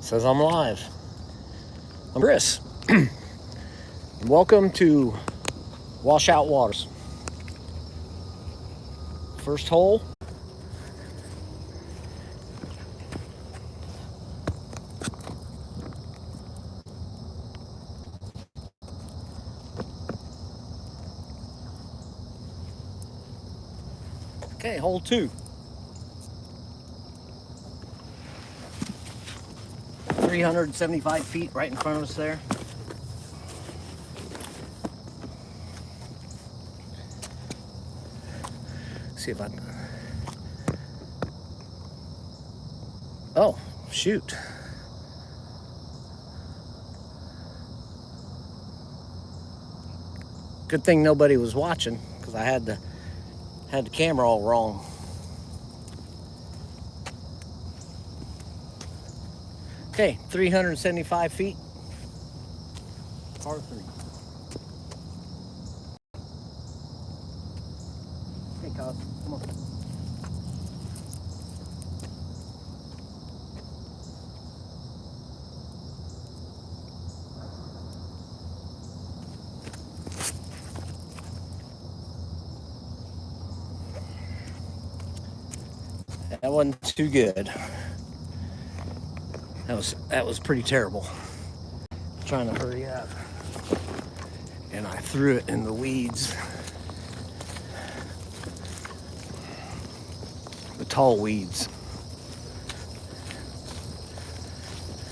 Says I'm live. I'm Chris. Welcome to Washout Woods. First hole. Okay, hole 2. 375 feet right in front of us there. See if I can. Oh, shoot. Good thing nobody was watching because I had the camera all wrong. Okay, 375 feet. Par 3. Hey, Cos, come on. That wasn't too good. That was pretty terrible. Trying to hurry up, and I threw it in the weeds. The tall weeds.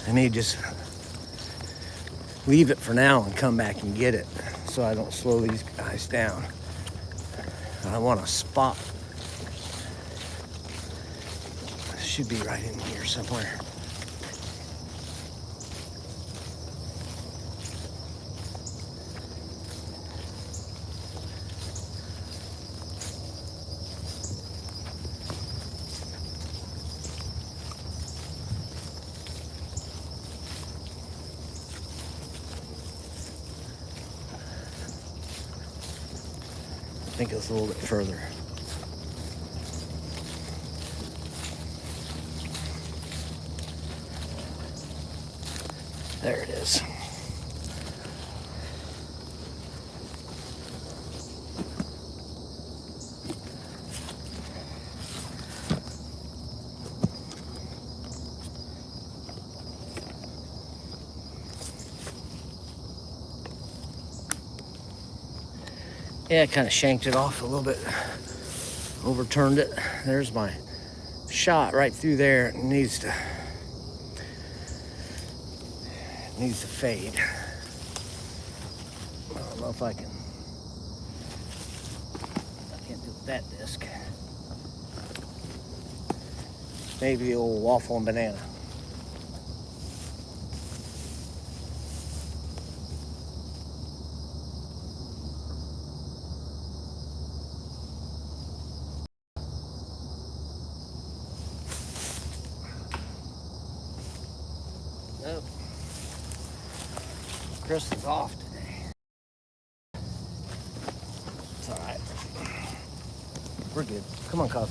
I need to just leave it for now and come back and get it so I don't slow these guys down. I want a spot. It should be right in here somewhere. I think it's a little bit further. There it is. Yeah, I kind of shanked it off a little bit, overturned it. There's my shot right through there. It needs to fade. I don't know if I can't do it with that disc. Maybe the old waffle and banana. Nope. Chris is off today. It's all right. We're good. Come on, Cub.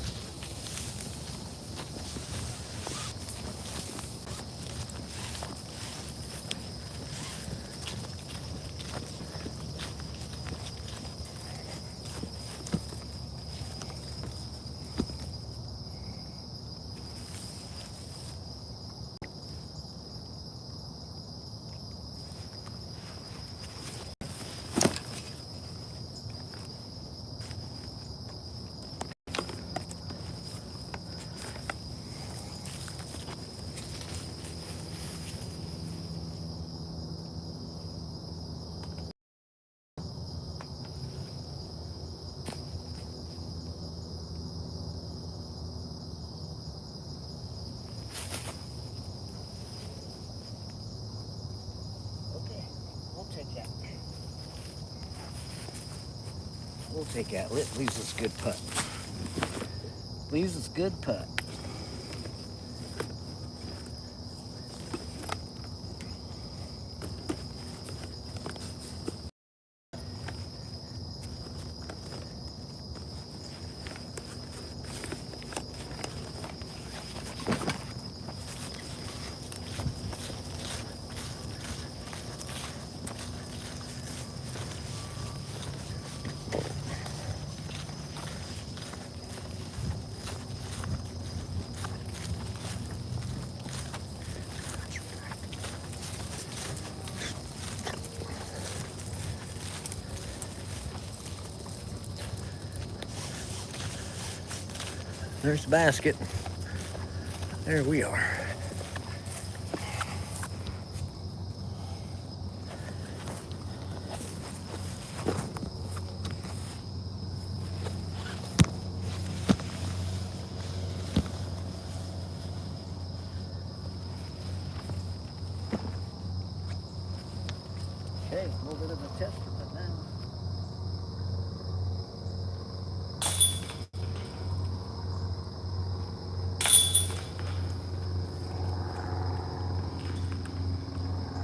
We'll take that. Leaves us good putt. Leaves us good putt. There's the basket. There we are. Okay, a little bit of a tester, but now.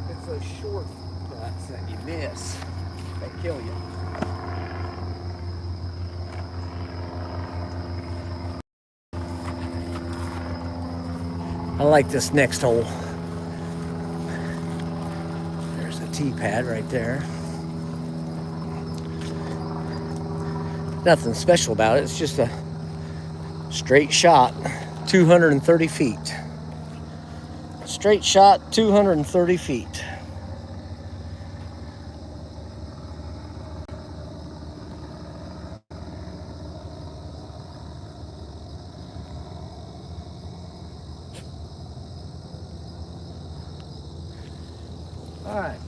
It's those short cuts that you miss that kill you. I like this next hole. There's a tee pad right there. Nothing special about it. It's just a straight shot, 230 feet. Straight shot, 230 feet. All right,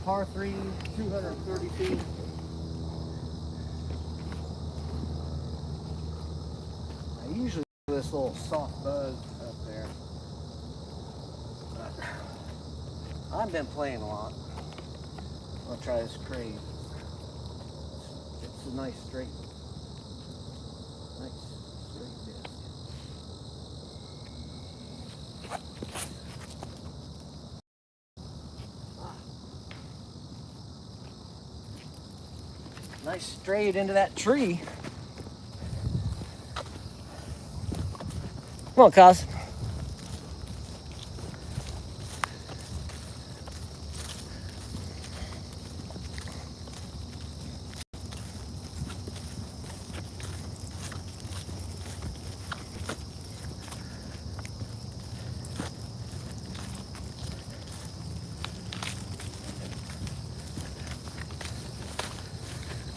par 3, 230 feet. I usually do this little soft buzz up there, but I've been playing a lot. I'll try this crave. It's a nice straight disc. Nice straight into that tree. Come on, Cos.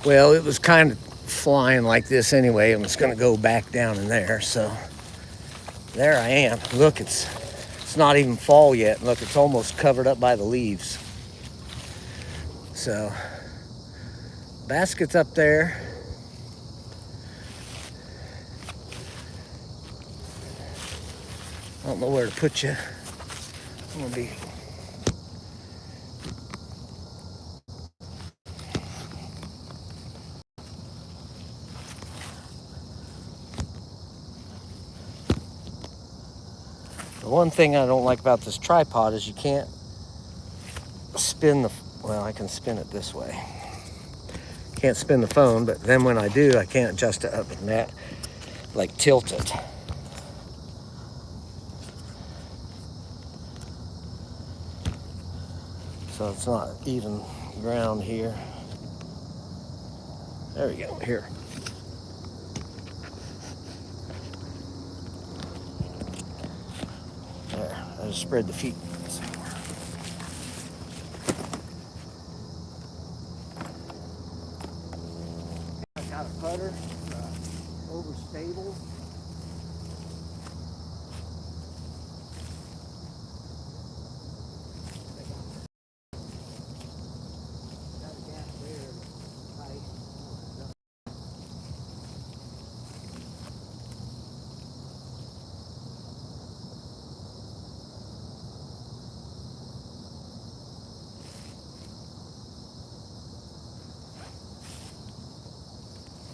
Well, it was kind of flying like this anyway, and it's going to go back down in there. So there I am. Look, it's not even fall yet. Look, it's almost covered up by the leaves. So basket's up there. I don't know where to put you. I'm going to be... The one thing I don't like about this tripod is you can't spin the, well, I can spin it this way. Can't spin the phone, but then when I do, I can't adjust it up and that, like tilt it. So it's not even ground here. There we go, here. There, I just spread the feet some more. I got a putter, overstable. Got a gap there, tight.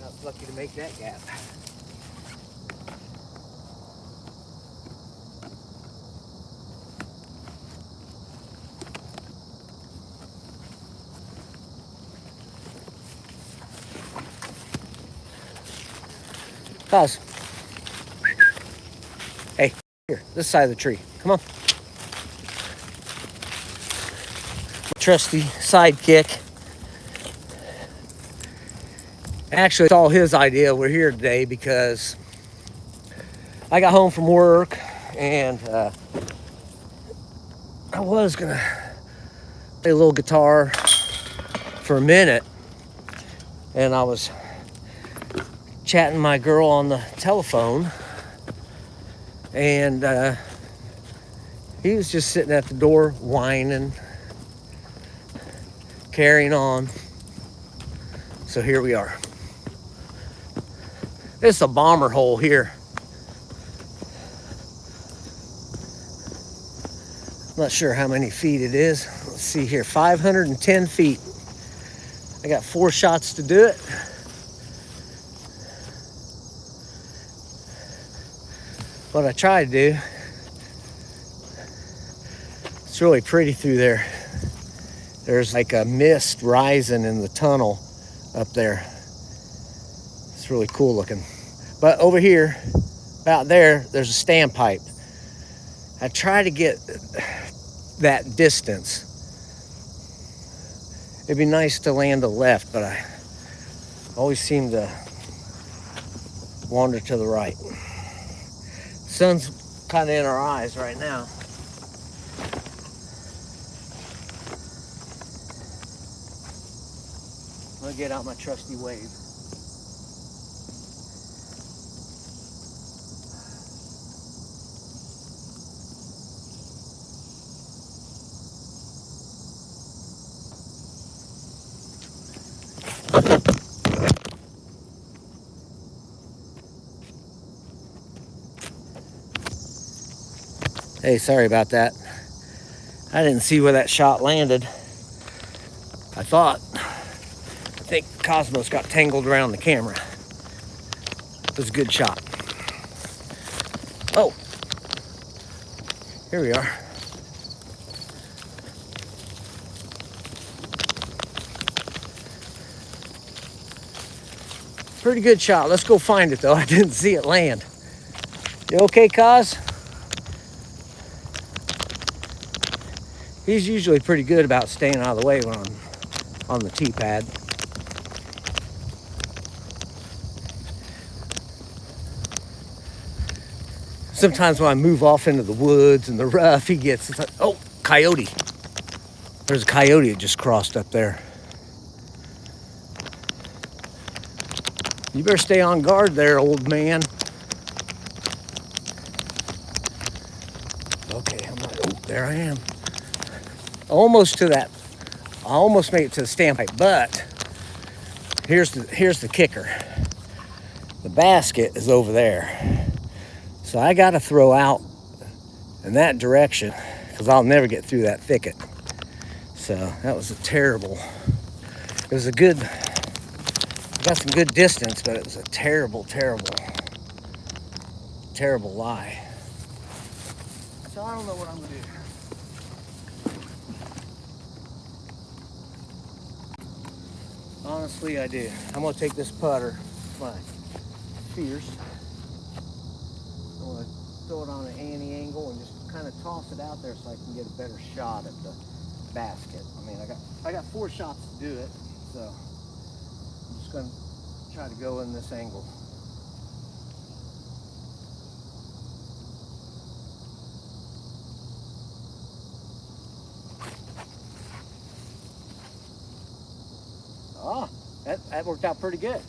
I was lucky to make that gap. Pause. Hey, here, this side of the tree. Come on. Trusty sidekick. Actually, it's all his idea. We're here today because I got home from work and I was gonna play a little guitar for a minute, and I was chatting my girl on the telephone, And he was just sitting at the door whining, carrying on. So here we are. It's a bomber hole here. Not sure how many feet it is. Let's see here, 510 feet. I got 4 shots to do it. What I try to do, it's really pretty through there. There's like a mist rising in the tunnel up there. It's really cool looking. But over here, about there, there's a standpipe. I try to get that distance. It'd be nice to land to the left, but I always seem to wander to the right. Sun's kind of in our eyes right now. I'm gonna get out my trusty wave. Hey, sorry about that. I didn't see where that shot landed. I think Cosmos got tangled around the camera. It was a good shot. Oh, here we are. Pretty good shot. Let's go find it though. I didn't see it land. You okay, Cos? He's usually pretty good about staying out of the way when I'm on the tee pad. Sometimes when I move off into the woods and the rough, he gets, it's like, oh, coyote. There's a coyote that just crossed up there. You better stay on guard there, old man. Okay, I'm like, oh, there I am. Almost to that. I almost made it to the standpipe, but here's the kicker. The basket is over there. So I got to throw out in that direction because I'll never get through that thicket. So that was a terrible, it was a good, I got some good distance, but it was a terrible, terrible, terrible lie. So I don't know what I'm going to do. Honestly, I do. I'm going to take this putter, my fierce. I'm going to throw it on an anti-angle and just kind of toss it out there so I can get a better shot at the basket. I mean, I got 4 shots to do it, so I'm just going to try to go in this angle. Ah, that worked out pretty good.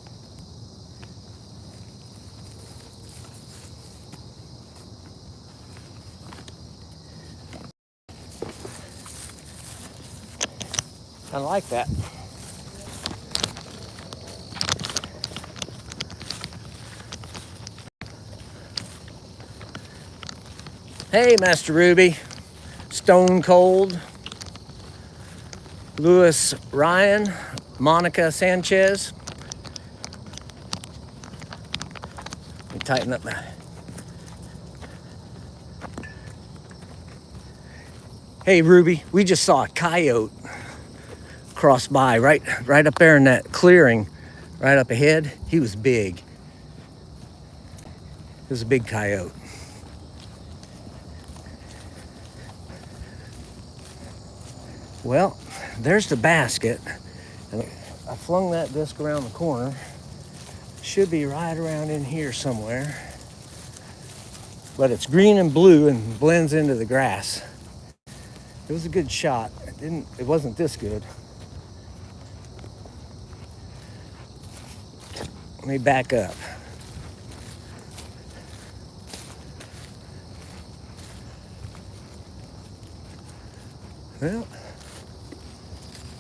I like that. Hey, Master Ruby, Stone Cold, Louis Ryan, Monica Sanchez. Let me tighten up my. Hey, Ruby, we just saw a coyote cross by right up there in that clearing, right up ahead. He was big. It was a big coyote. Well, there's the basket. And I flung that disc around the corner. Should be right around in here somewhere. But it's green and blue and blends into the grass. It was a good shot. It wasn't this good. Let me back up. Well,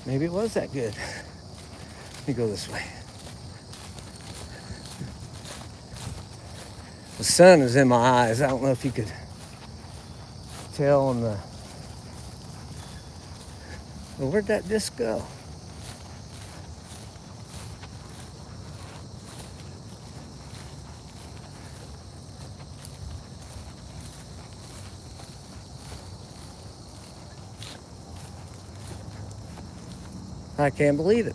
maybe it was that good. Let me go this way. The sun is in my eyes. I don't know if you could tell on the... Well, where'd that disc go? I can't believe it.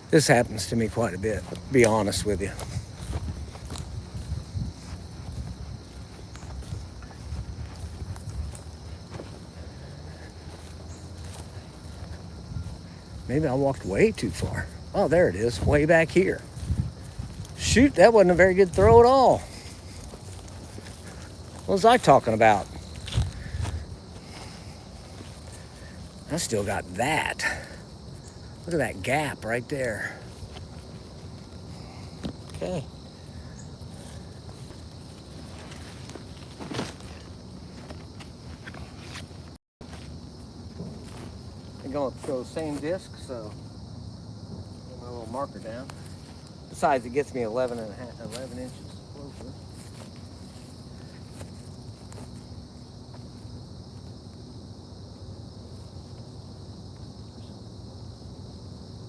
This happens to me quite a bit, to be honest with you. Maybe I walked way too far. Oh, there it is, way back here. Shoot, that wasn't a very good throw at all. What was I talking about? I still got that. Look at that gap right there. Okay. I'm going to throw the same disc, so get my little marker down. Besides, it gets me 11 inches closer.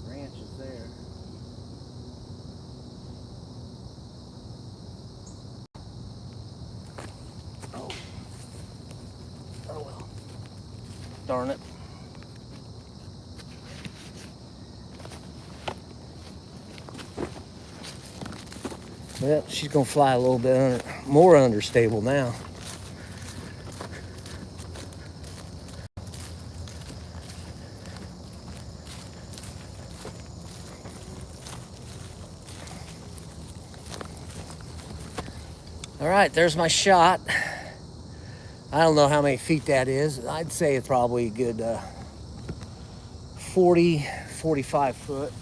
Branches there. Oh well. Darn it. Well, she's gonna fly a little bit more understable now. All right, there's my shot. I don't know how many feet that is. I'd say it's probably a good 40, 45 foot.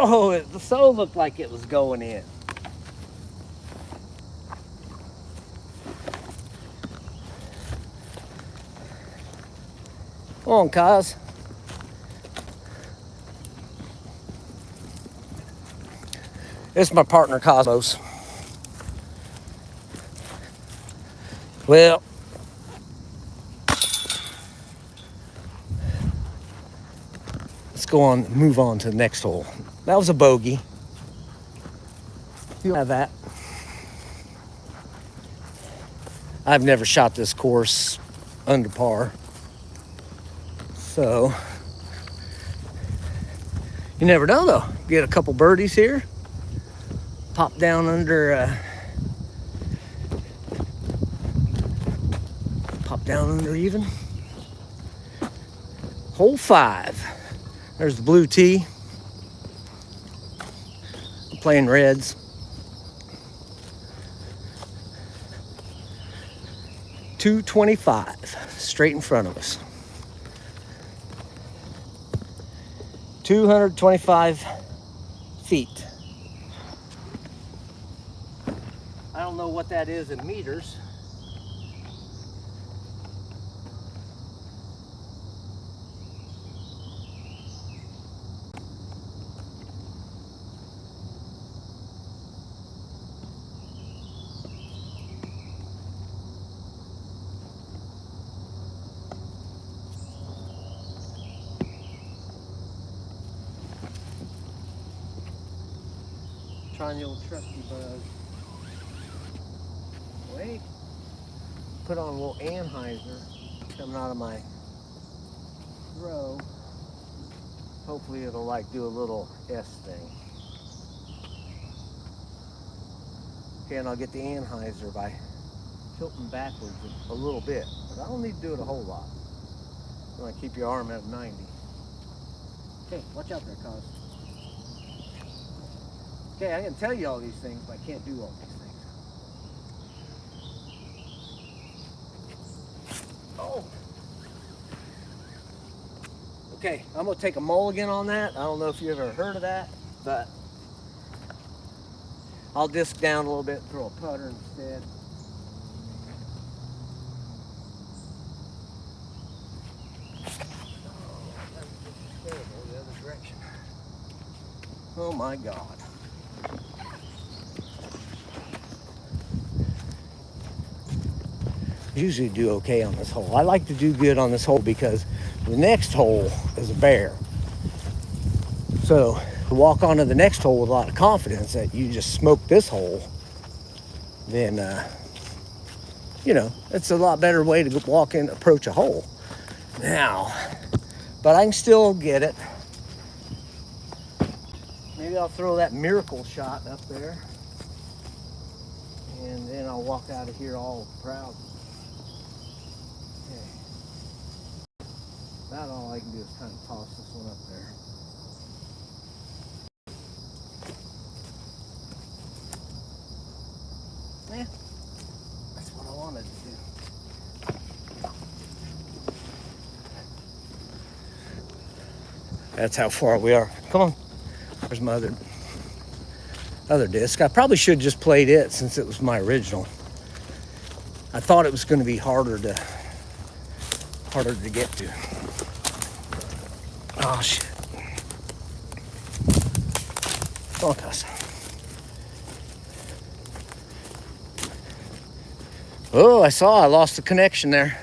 Oh, it so looked like it was going in. Come on, Kaz. This is my partner, Cosmos. Well, let's move on to the next hole. That was a bogey. You'll have that. I've never shot this course under par. So, you never know though. Get a couple birdies here. Pop down under even. Hole 5. There's the blue tee. I'm playing reds. 225 straight in front of us. 225 feet. I don't know what that is in meters. Trying the old trusty bug. Wait. Put on a little anhyzer coming out of my throw. Hopefully it'll like do a little S thing. Okay, and I'll get the anhyzer by tilting backwards a little bit. But I don't need to do it a whole lot. You want to keep your arm at 90. Okay, watch out there, cuz. Okay, I can tell you all these things, but I can't do all these things. Oh. Okay, I'm gonna take a mulligan on that. I don't know if you ever heard of that, but I'll disc down a little bit, throw a putter instead. The other direction. Oh my God. Usually do okay on this hole. I like to do good on this hole because the next hole is a bear. So to walk onto the next hole with a lot of confidence that you just smoked this hole, then you know, it's a lot better way to walk in, approach a hole. Now, but I can still get it. Maybe I'll throw that miracle shot up there, and then I'll walk out of here all proud. Okay. About all I can do is kind of toss this one up there. Yeah, that's what I wanted to do. That's how far we are. Come on. There's my other disc. I probably should have just played it since it was my original. I thought it was going to be harder to get to. Oh shit. Oh, cuss. Oh, I lost the connection there.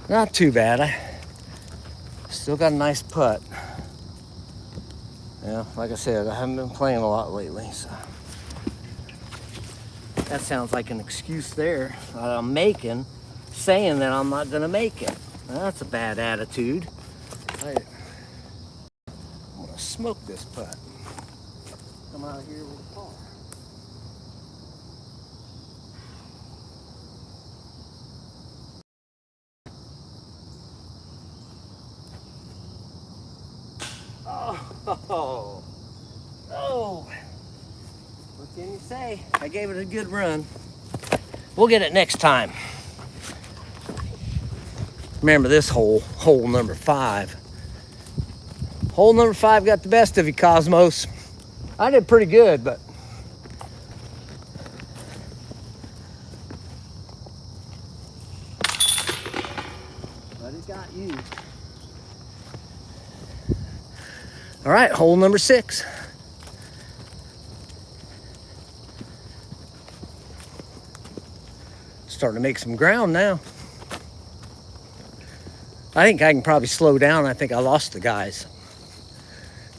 Not too bad. I still got a nice putt. Yeah, like I said, I haven't been playing a lot lately, so that sounds like an excuse there I'm making, saying that I'm not gonna make it. Well, that's a bad attitude. I'm gonna smoke this putt. Come out here with a par. Oh, oh, what can you say? I gave it a good run. We'll get it next time. Remember this hole number 5. Hole number 5 got the best of you, Cosmos. I did pretty good, but it got you. All right, hole number 6. Starting to make some ground now. I think I can probably slow down. I think I lost the guys.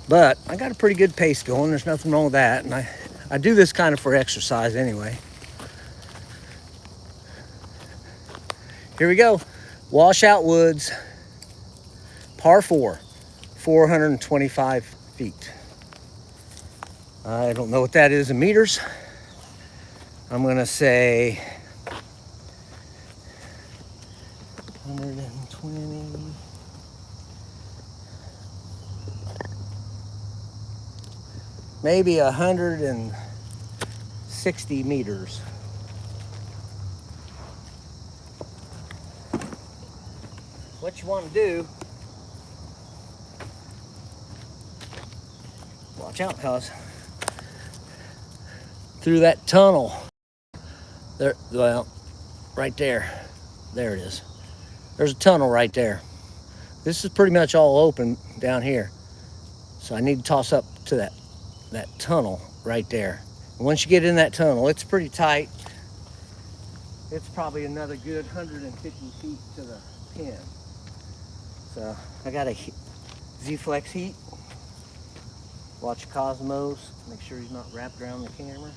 But I got a pretty good pace going. There's nothing wrong with that. And I do this kind of for exercise anyway. Here we go. Washout Woods, par 4, 425 feet. I don't know what that is in meters. I'm gonna say 120. Maybe 160 meters. What you want to do, watch out, cuz through that tunnel there, well, right there it is. There's a tunnel right there. This is pretty much all open down here, so I need to toss up to that tunnel right there. And once you get in that tunnel, it's pretty tight. It's probably another good 150 feet to the pin. So I got a Z-Flex heat. Watch Cosmos, make sure he's not wrapped around the camera.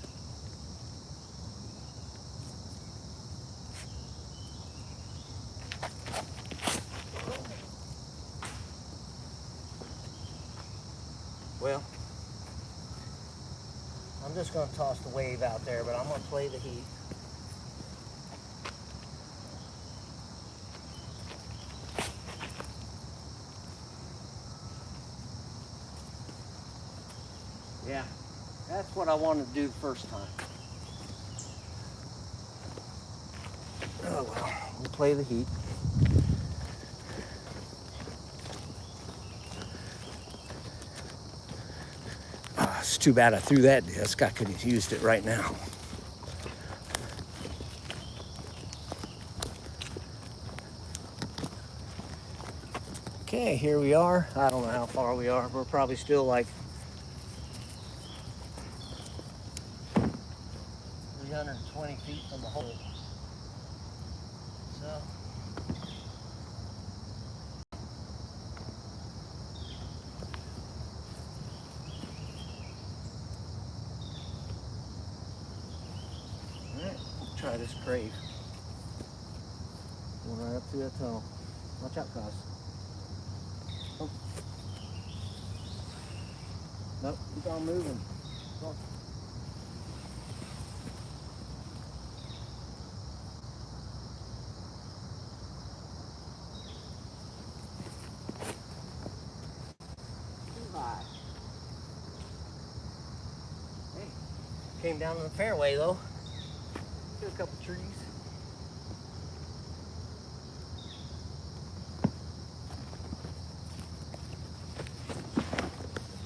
Well, I'm just going to toss the wave out there, but I'm going to play the heat. Yeah, that's what I wanted to do the first time. Oh well, we'll play the heat. It's too bad I threw that disc. I could have used it right now. Okay, here we are. I don't know how far we are. We're probably still like 320 feet from the hole. So, all right, let's try this crave. Going right up through that tunnel. Watch out, guys. Oh. Nope, keep on moving. Oh. Goodbye. Hey, came down to the fairway though. See a couple trees.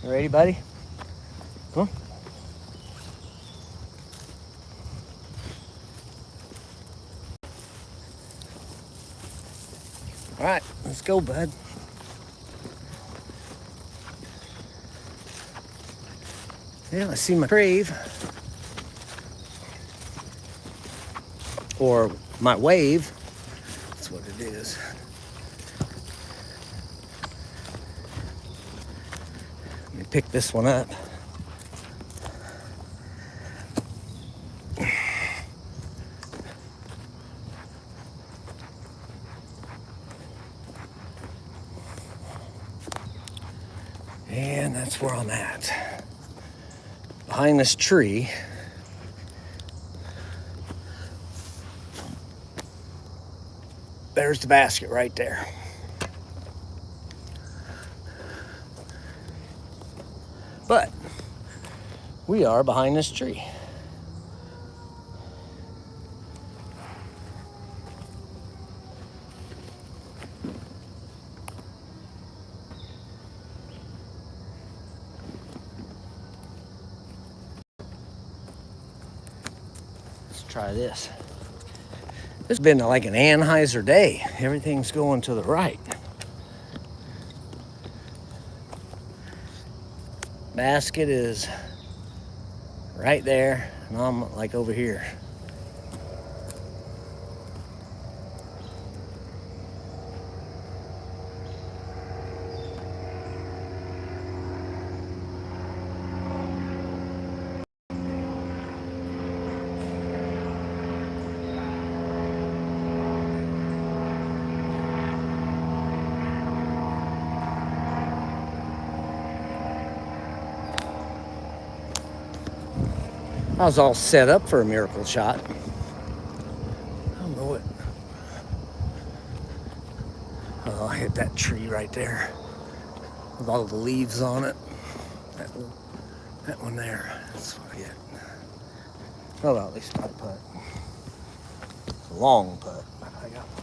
You ready, buddy? Come on. All right, let's go, bud. Yeah, I see my crave. Or my wave. That's what it is. Let me pick this one up. And that's where I'm at. Behind this tree. There's the basket right there. But we are behind this tree. Let's try this. It's been like an Anheuser day. Everything's going to the right. Basket is right there, and I'm like over here. I was all set up for a miracle shot. I don't know what. Oh, I hit that tree right there with all the leaves on it. That one there. That's what I get. Oh, well, at least I putt. It's a long putt. I got one.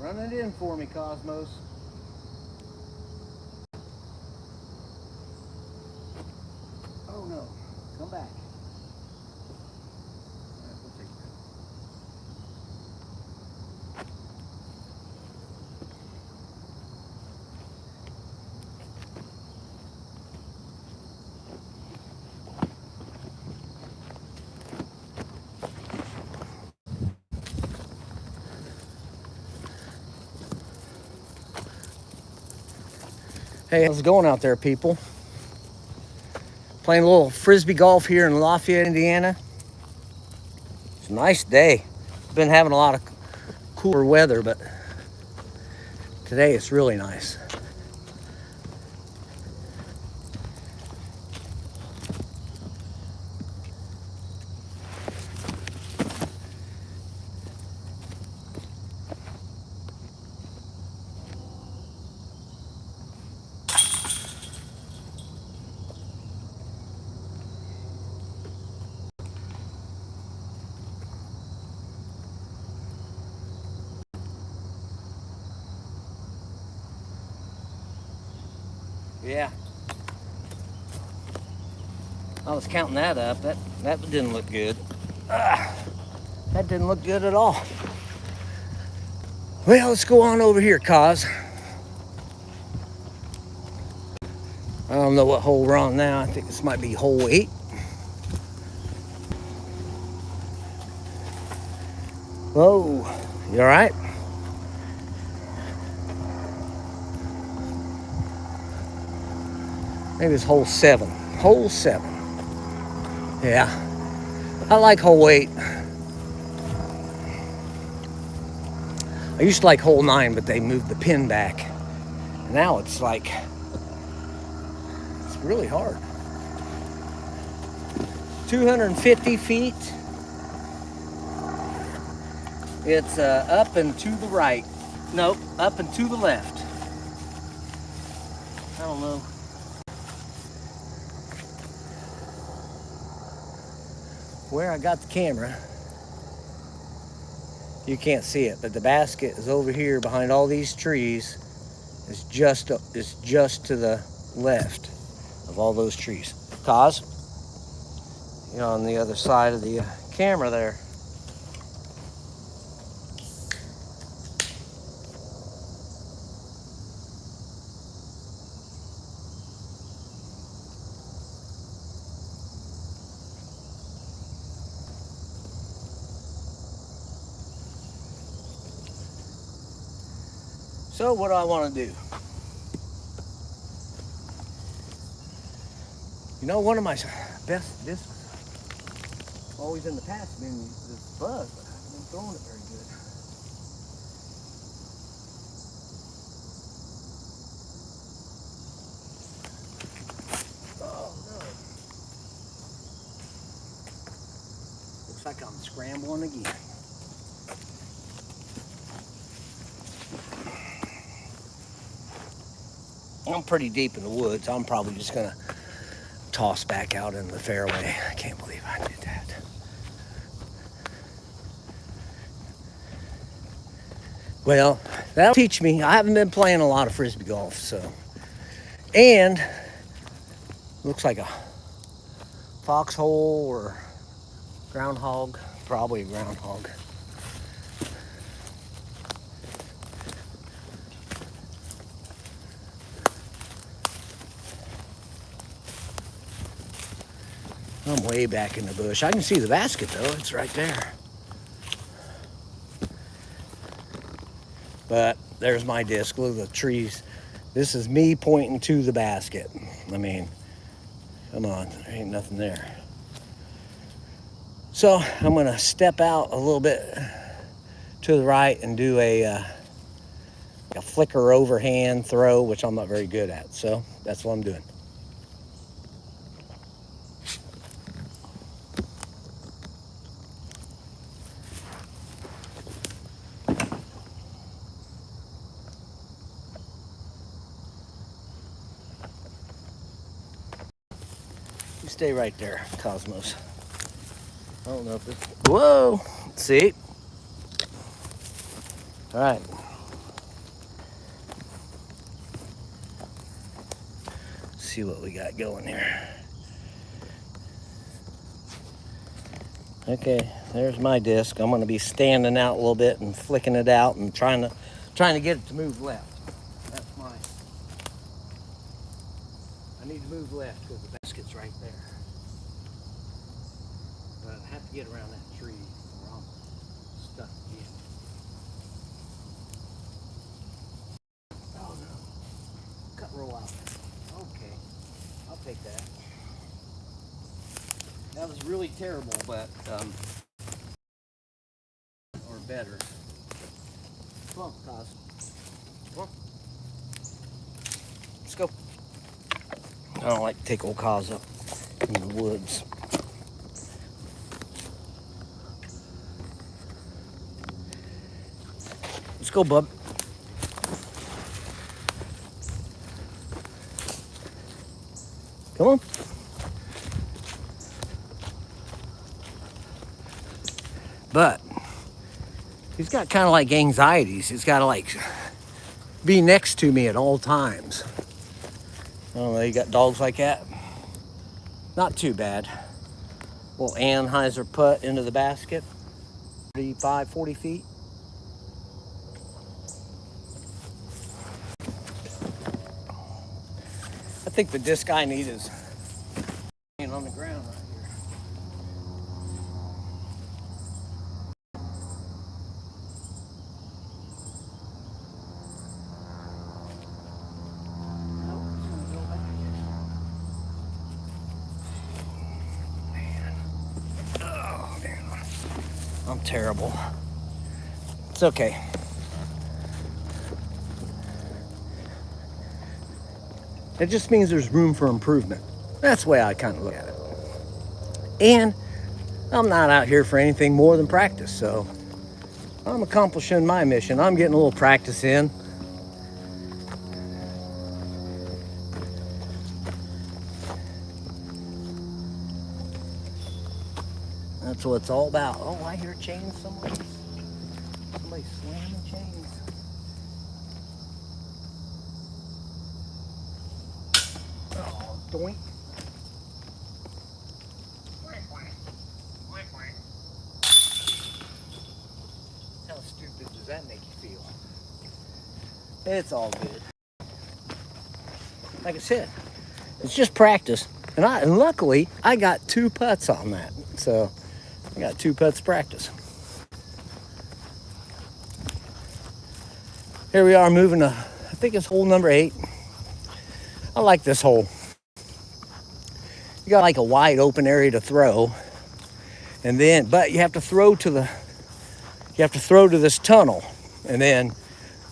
Run it in for me, Cosmos. Oh no, come back. All right, we'll take Hey, how's it going out there, people? Playing a little frisbee golf here in Lafayette, Indiana. It's a nice day. Been having a lot of cooler weather, but today it's really nice. Yeah. I was counting that up. That didn't look good. That didn't look good at all. Well, let's go on over here, Cos. I don't know what hole we're on now. I think this might be hole 8. Whoa, you all right? Maybe it's hole 7. Hole 7. Yeah, I like hole 8. I used to like hole 9, but they moved the pin back. Now it's like, it's really hard. 250 feet. It's up and to the right. Nope, up and to the left. I don't know. Where I got the camera, you can't see it, but the basket is over here behind all these trees. It's just to the left of all those trees. Cos, you're on the other side of the camera there. So what do I want to do? You know, one of my best discs, always in the past, been this buzz, but I haven't been throwing it very good. Oh no. Looks like I'm scrambling again. I'm pretty deep in the woods. I'm probably just gonna toss back out in the fairway. I can't believe I did that. Well, that'll teach me. I haven't been playing a lot of frisbee golf, so. And looks like a foxhole or groundhog. Probably a groundhog. I'm way back in the bush. I can see the basket though, it's right there. But there's my disc, look at the trees. This is me pointing to the basket. I mean, come on, there ain't nothing there. So I'm gonna step out a little bit to the right and do a flicker overhand throw, which I'm not very good at. So that's what I'm doing. You stay right there, Cosmos. I don't know if it's, whoa, see? All right. See what we got going here. Okay, there's my disc. I'm gonna be standing out a little bit and flicking it out and trying to get it to move left. That's mine. I need to move left because the basket's right there. But I have to get around that tree or I'm stuck again. Oh no. Cut roll out. Okay. I'll take that. That was really terrible, but or better. Come on, Cos. Come on. Let's go. I don't like to take old Cos up in the woods. Let's go, bub. Come on. But he's got kind of like anxieties. He's got to like be next to me at all times. I don't know, you got dogs like that? Not too bad. Little Anheuser putt into the basket. 35, 40 feet. I think the disc I need is on the ground right here. I'm terrible. It's okay. It just means there's room for improvement. That's the way I kind of look at it. And I'm not out here for anything more than practice, so I'm accomplishing my mission. I'm getting a little practice in. That's what it's all about. Oh, I hear chains somewhere. Somebody's slamming chains. Oh, doink. How stupid does that make you feel? It's all good. Like I said, it's just practice. And luckily, I got 2 putts on that. So I got 2 putts practice. Here we are moving to, I think it's hole number 8. I like this hole. You got like a wide open area to throw. And then, but you have to throw to this tunnel. And then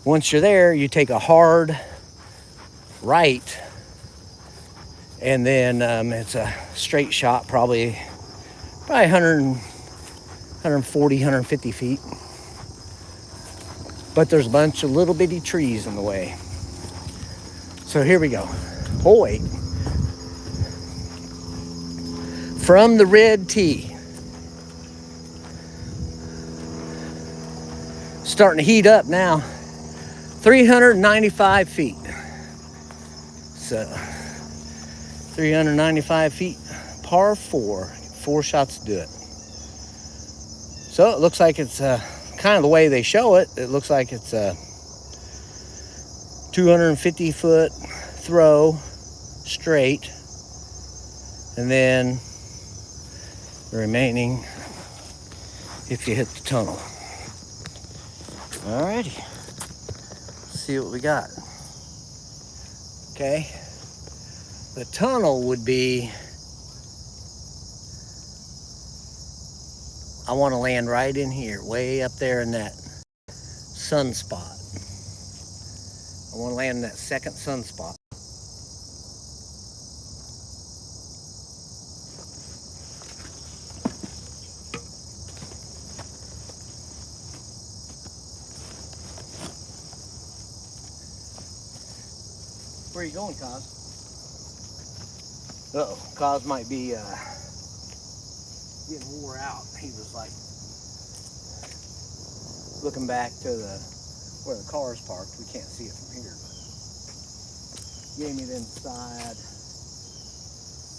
once you're there, you take a hard right. And then it's a straight shot, probably 140, 150 feet. But there's a bunch of little bitty trees in the way. So here we go. Hole 8. From the red tee. Starting to heat up now. 395 feet. So 395 feet, par 4. 4 shots to do it. So it looks like it's kind of the way they show it. It looks like it's a 250 foot throw straight, and then the remaining if you hit the tunnel. Alrighty, let's see what we got. Okay, the tunnel would be, I want to land right in here, way up there in that sunspot. I want to land in that second sunspot. Where are you going, Cos? Uh-oh, Cos might be getting wore out. He was like looking back to where the car's parked. We can't see it from here, but gave me them sad.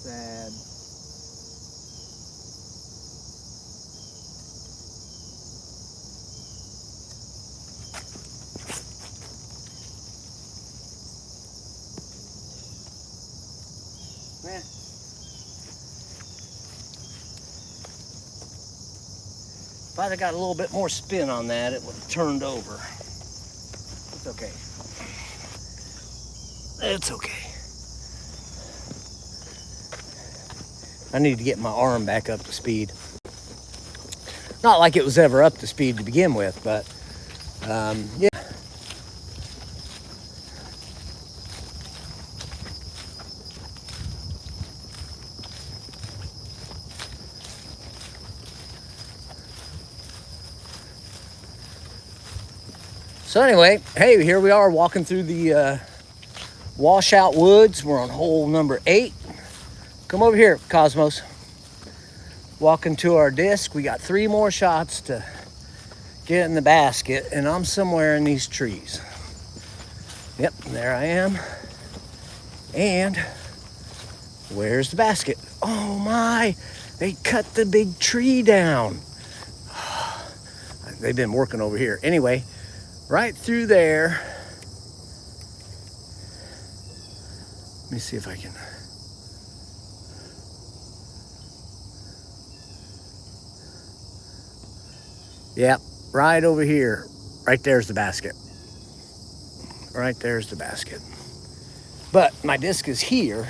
Man. If I'd have got a little bit more spin on that, it would have turned over. It's okay. It's okay. I need to get my arm back up to speed. Not like it was ever up to speed to begin with, but Yeah. So anyway, hey, here we are walking through the Washout Woods. We're on hole number 8. Come over here, Cosmos. Walking to our disc. We got 3 more shots to get in the basket, and I'm somewhere in these trees. Yep, there I am. And where's the basket? Oh my, they cut the big tree down. They've been working over here. Anyway, right through there. Let me see if I can. Yep, right over here. Right there's the basket. Right there's the basket. But my disc is here,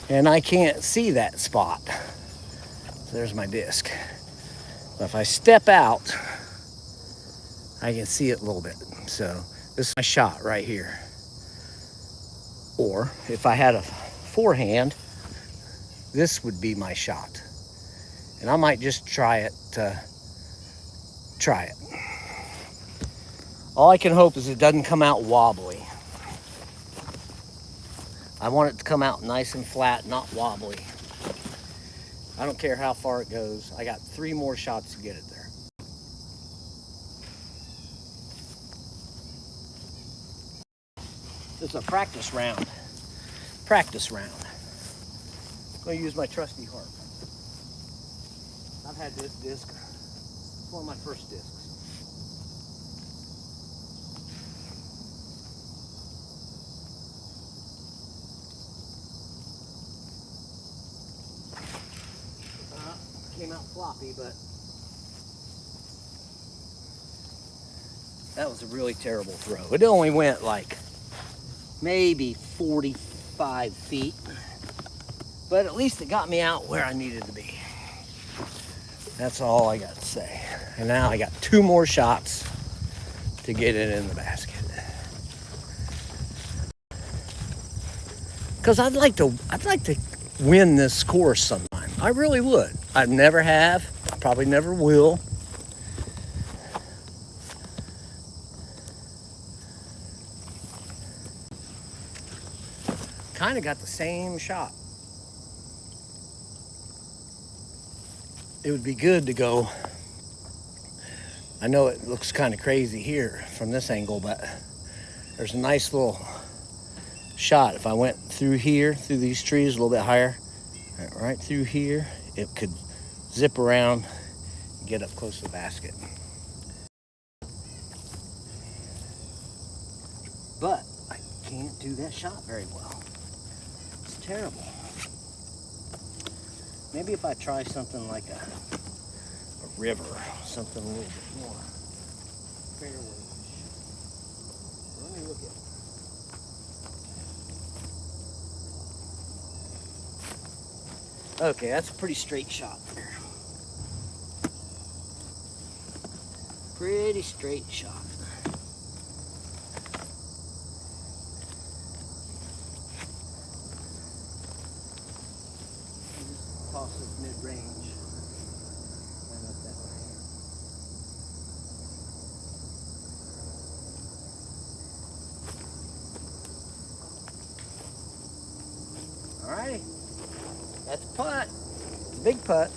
and I can't see that spot. So there's my disc. But if I step out, I can see it a little bit. So this is my shot right here. Or if I had a forehand, this would be my shot. And I might just try it. All I can hope is it doesn't come out wobbly. I want it to come out nice and flat, not wobbly. I don't care how far it goes. I got 3 more shots to get it there. It's a practice round. Practice round. I'm going to use my trusty harp. I've had this disc. It's one of my first discs. Came out floppy, but that was a really terrible throw. It only went like maybe 45 feet, but at least it got me out where I needed to be. That's all I got to say. And now I got 2 more shots to get it in the basket. Because I'd like to win this course sometime. I really would. I never have. I probably never will. Kind of got the same shot. It would be good to go. I know it looks kind of crazy here from this angle, but there's a nice little shot. If I went through here, through these trees a little bit higher, right through here, it could zip around and get up close to the basket. But I can't do that shot very well. It's terrible. Maybe if I try something like a river, something a little bit more fairway. Let me look at it. Okay, that's a pretty straight shot there. Pretty straight shot. Just toss this mid-range. And up that way. Alrighty. That's a putt. It's a big putt.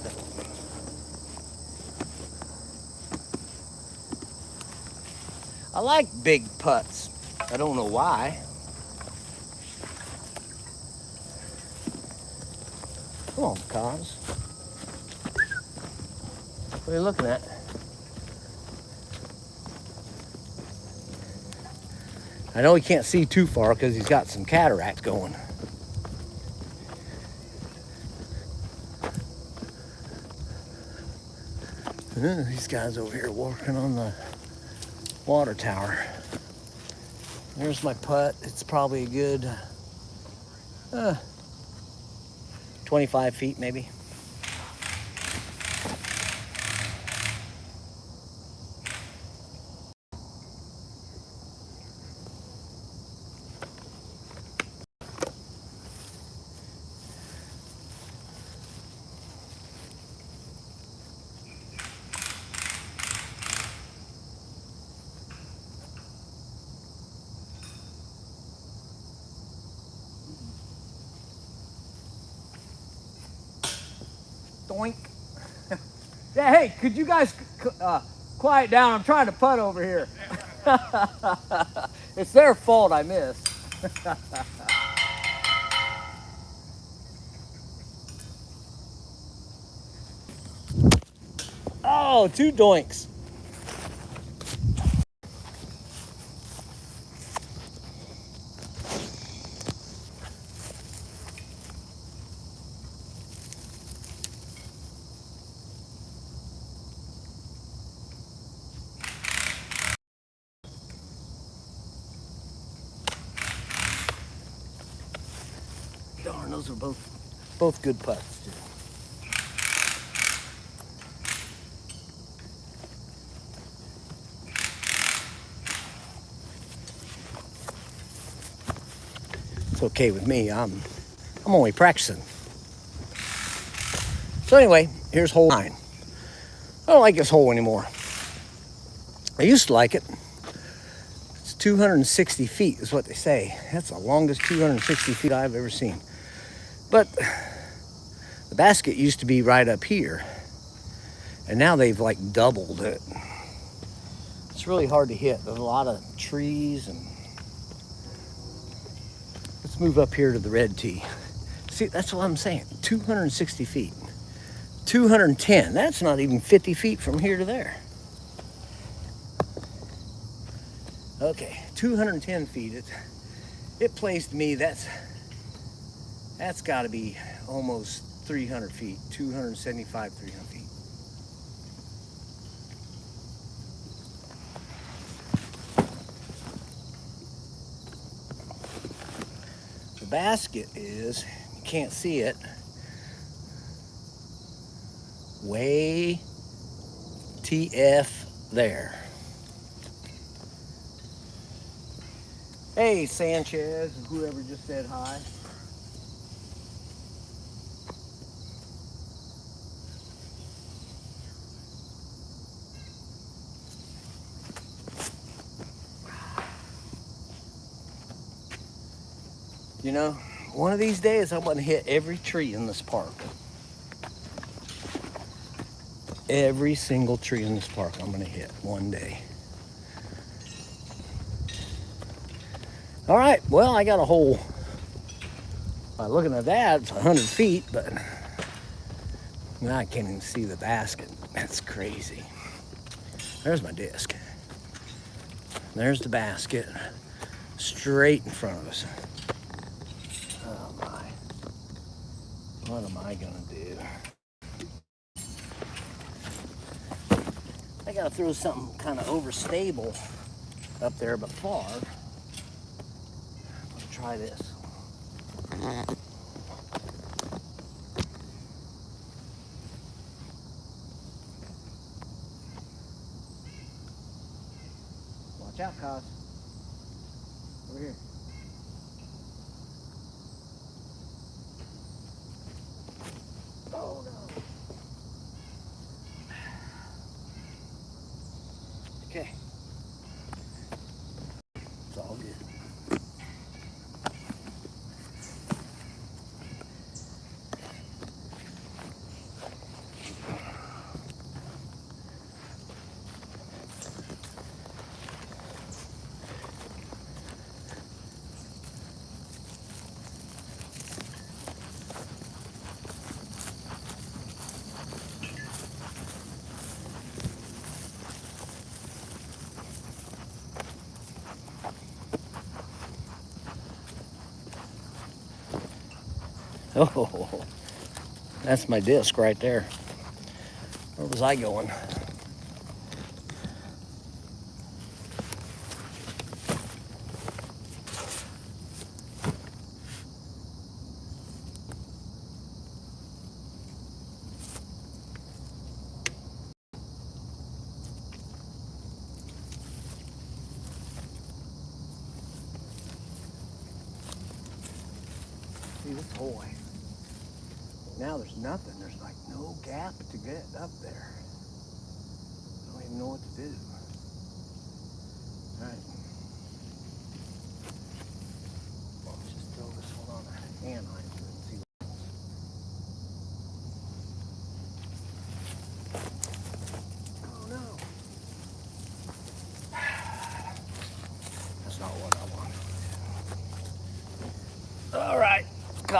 I like big putts. I don't know why. Come on, Cos. What are you looking at? I know he can't see too far because he's got some cataract going. These guys over here working on the water tower. There's my putt. It's probably a good 25 feet maybe. doink. Yeah, hey, could you guys quiet down? I'm trying to putt over here. It's their fault I missed. Oh, 2 doinks. Darn, those are both good putts, too. It's okay with me. I'm only practicing. So anyway, here's hole 9. I don't like this hole anymore. I used to like it. It's 260 feet is what they say. That's the longest 260 feet I've ever seen. But the basket used to be right up here. And now they've like doubled it. It's really hard to hit. There's a lot of trees and let's move up here to the red tee. See, that's what I'm saying. 260 feet. 210. That's not even 50 feet from here to there. Okay, 210 feet. It plays to me, that's got to be almost 300 feet. 275, 300 feet. The basket is, you can't see it, way TF there. Hey, Sanchez, whoever just said hi. You know, one of these days I'm going to hit every tree in this park. Every single tree in this park I'm going to hit one day. All right, well, I got a hole. By looking at that, it's 100 feet, but now I can't even see the basket. That's crazy. There's my disc. There's the basket, straight in front of us. Oh my. What am I gonna do? I gotta throw something kind of overstable up there but far. Let's try this. Watch out, Cos. Over here. Oh no. Okay. It's all good. Oh, that's my disc right there. Where was I going? See this hole. Now there's nothing. There's like no gap to get up there. I don't even know what to do. All right. Well, let's just throw this one on a hand line and see what happens.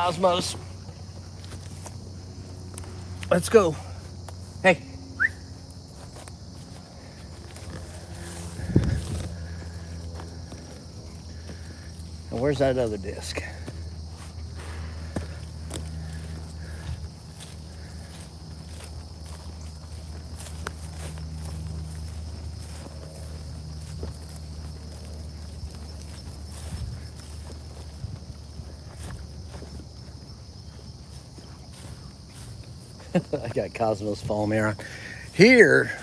Cosmos. Let's go. Hey. And where's that other disc? I got Cosmos following me around. Here,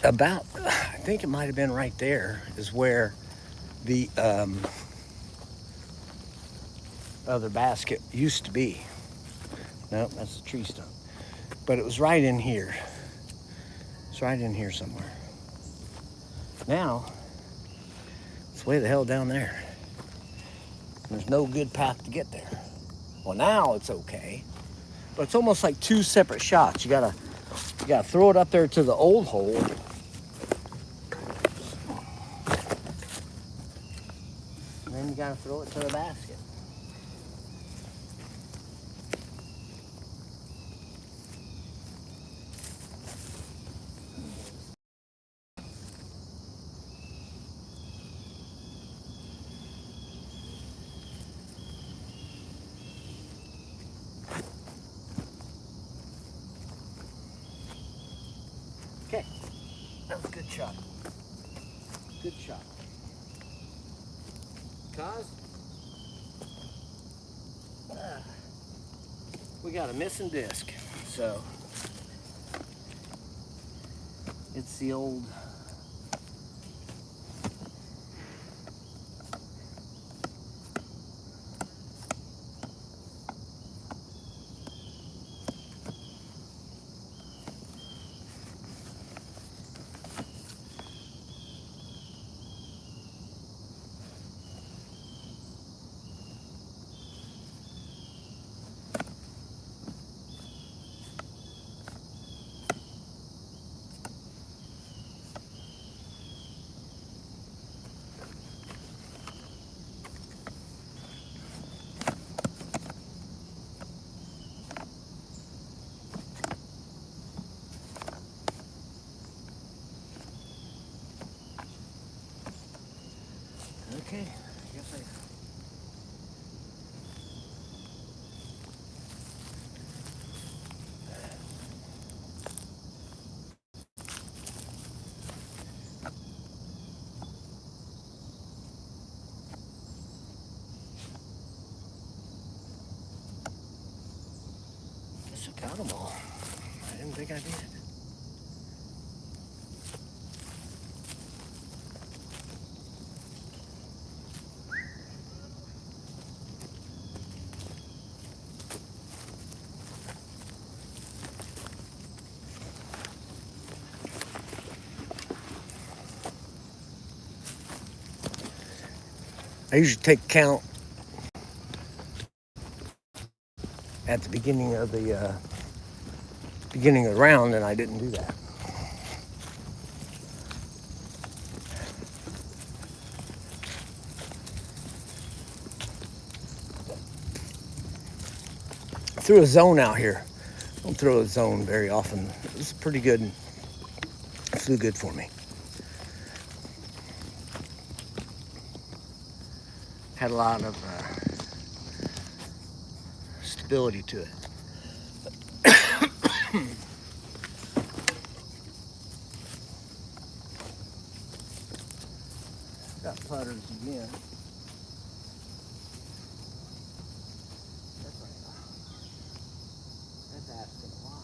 about, I think it might have been right there, is where the other basket used to be. No, that's a tree stump. But it was right in here. It's right in here somewhere. Now, it's way the hell down there. There's no good path to get there. Well, now it's okay. But it's almost like two separate shots. You gotta throw it up there to the old hole. And then you gotta throw it to the basket. Okay, that was a good shot. Good shot. Cause we got a missing disc, so it's the old okay. I guess I got them all. I didn't think I did. I usually take count at the beginning of the round, and I didn't do that. I threw a zone out here. I don't throw a zone very often. It was pretty good. It flew good for me. Had a lot of stability to it. Got putters again. That's asking a lot.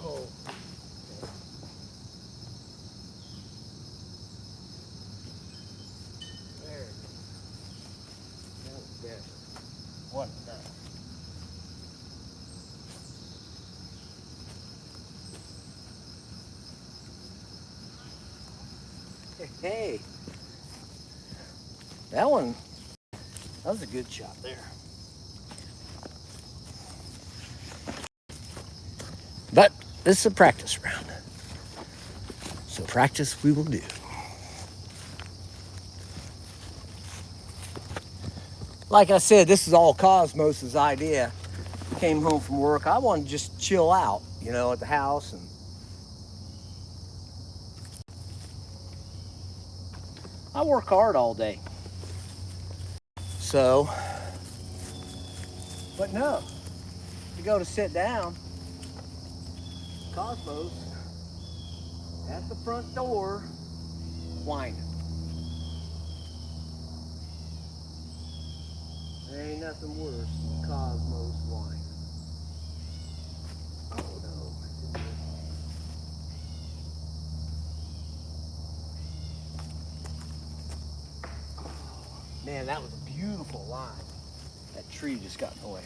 Oh. There it is. That was better. What the? Hey, that one That was a good shot there. But this is a practice round. So practice we will do. Like I said, this is all Cosmos' idea. Came home from work. I wanted to just chill out, you know, at the house. And I work hard all day. So, but no, you go to sit down, Cosmos at the front door whining. There ain't nothing worse than Cosmos whining. Oh no. Man, that was a beautiful line. That tree just got in the way.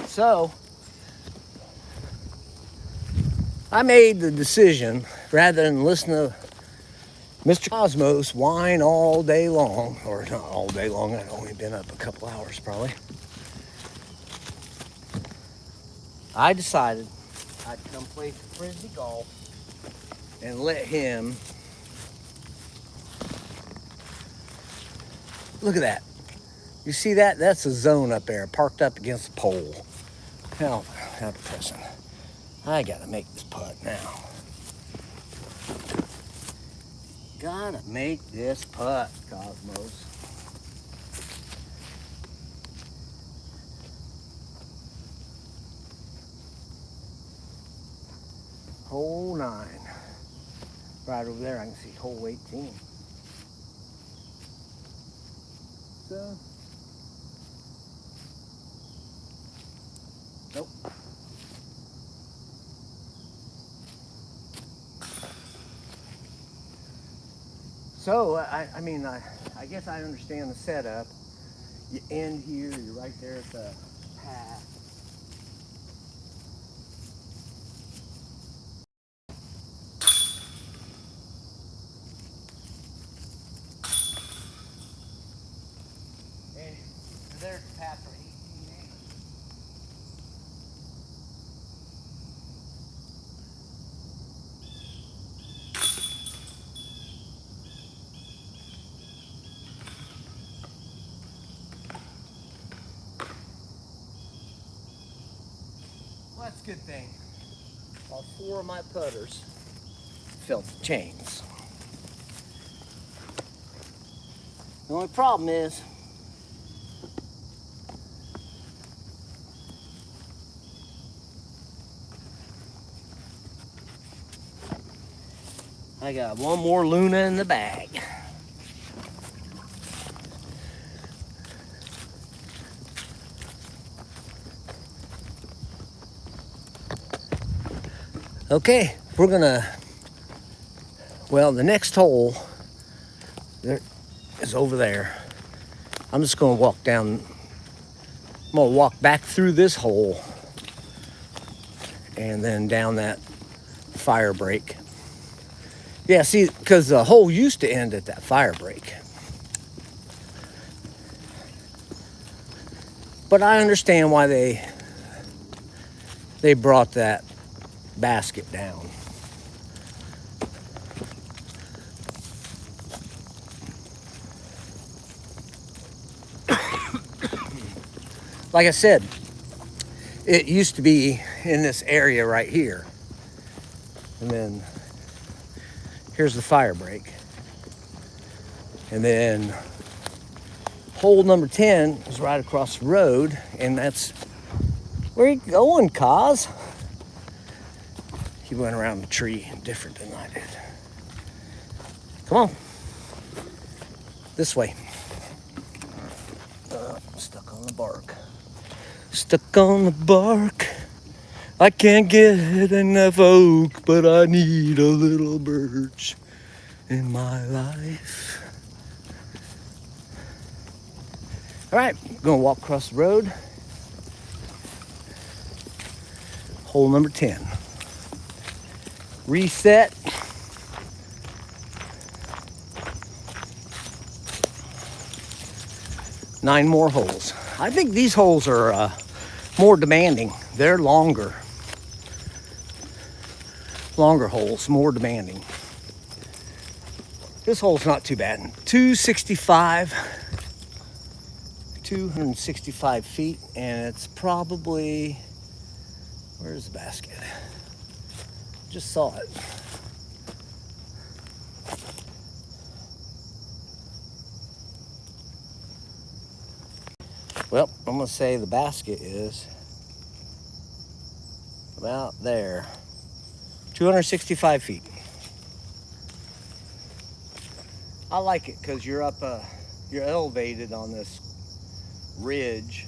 So, I made the decision, rather than listen to Mr. Cosmos whine all day long, or not all day long, I'd only been up a couple hours probably. I decided I'd come play frisbee golf and let him. Look at that. You see that? That's a zone up there, parked up against the pole. How depressing. I gotta make this putt now. Gotta make this putt, Cosmos. Hole 9. Right over there, I can see hole 18. So, nope. So, I guess I understand the setup. You end here, you're right there at the path. And there's the path for 18 acres. Well, that's a good thing. All 4 of my putters felt the chains. The only problem is I got one more Luna in the bag. Okay, we're gonna, well, the next hole there is over there. I'm just gonna walk down, I'm gonna walk back through this hole and then down that fire break. Yeah, see, because the hole used to end at that fire break. But I understand why they brought that basket down. Like I said, it used to be in this area right here. And then here's the fire break. And then hole number 10 is right across the road, and that's where you going, Cos? He went around the tree different than I did. Come on. This way. Stuck on the bark. Stuck on the bark. I can't get enough oak, but I need a little birch in my life. All right, gonna walk across the road. Hole number 10. Reset. 9 more holes. I think these holes are more demanding. They're longer holes, more demanding. This hole's not too bad. 265 feet, and it's probably, where's the basket? Just saw it. Well, I'm gonna say the basket is about there. 265 feet. I like it because you're up, you're elevated on this ridge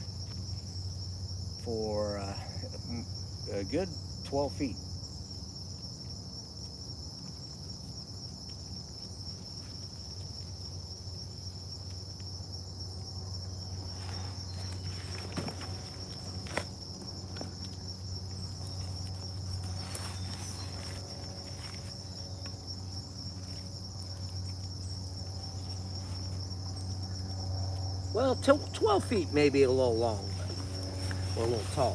for a good 12 feet. Well, 12 feet may be a little long, or a little tall.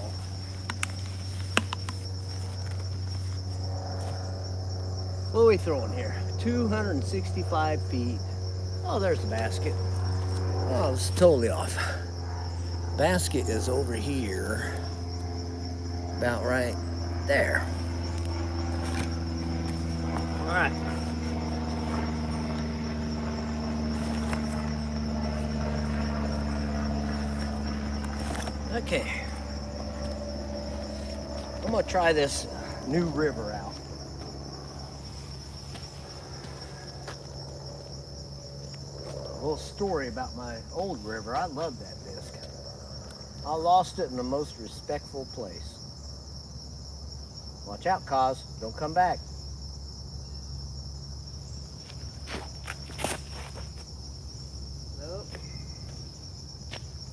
What are we throwing here? 265 feet. Oh, there's the basket. Oh, it's totally off. Basket is over here, about right there. All right. Okay, I'm gonna try this new river out. A little story about my old river. I love that disc. I lost it in the most respectful place. Watch out, Cos. Don't come back. Nope.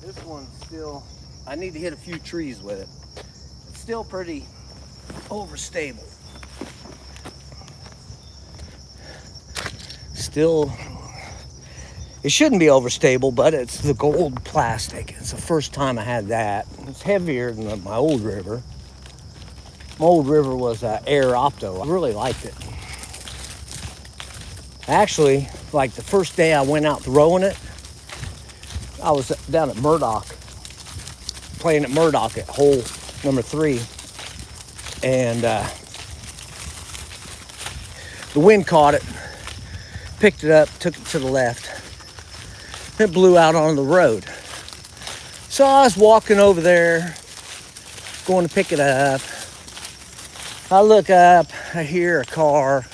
This one's still, I need to hit a few trees with it. It's still pretty overstable. Still, it shouldn't be overstable, but it's the gold plastic. It's the first time I had that. It's heavier than my old river. My old river was Air Opto. I really liked it. Actually, like the first day I went out throwing it, I was down at Murdoch, playing at Murdoch at hole number 3, and the wind caught it, picked it up, took it to the left. It blew out on the road. So I was walking over there, going to pick it up. I look up, I hear a car,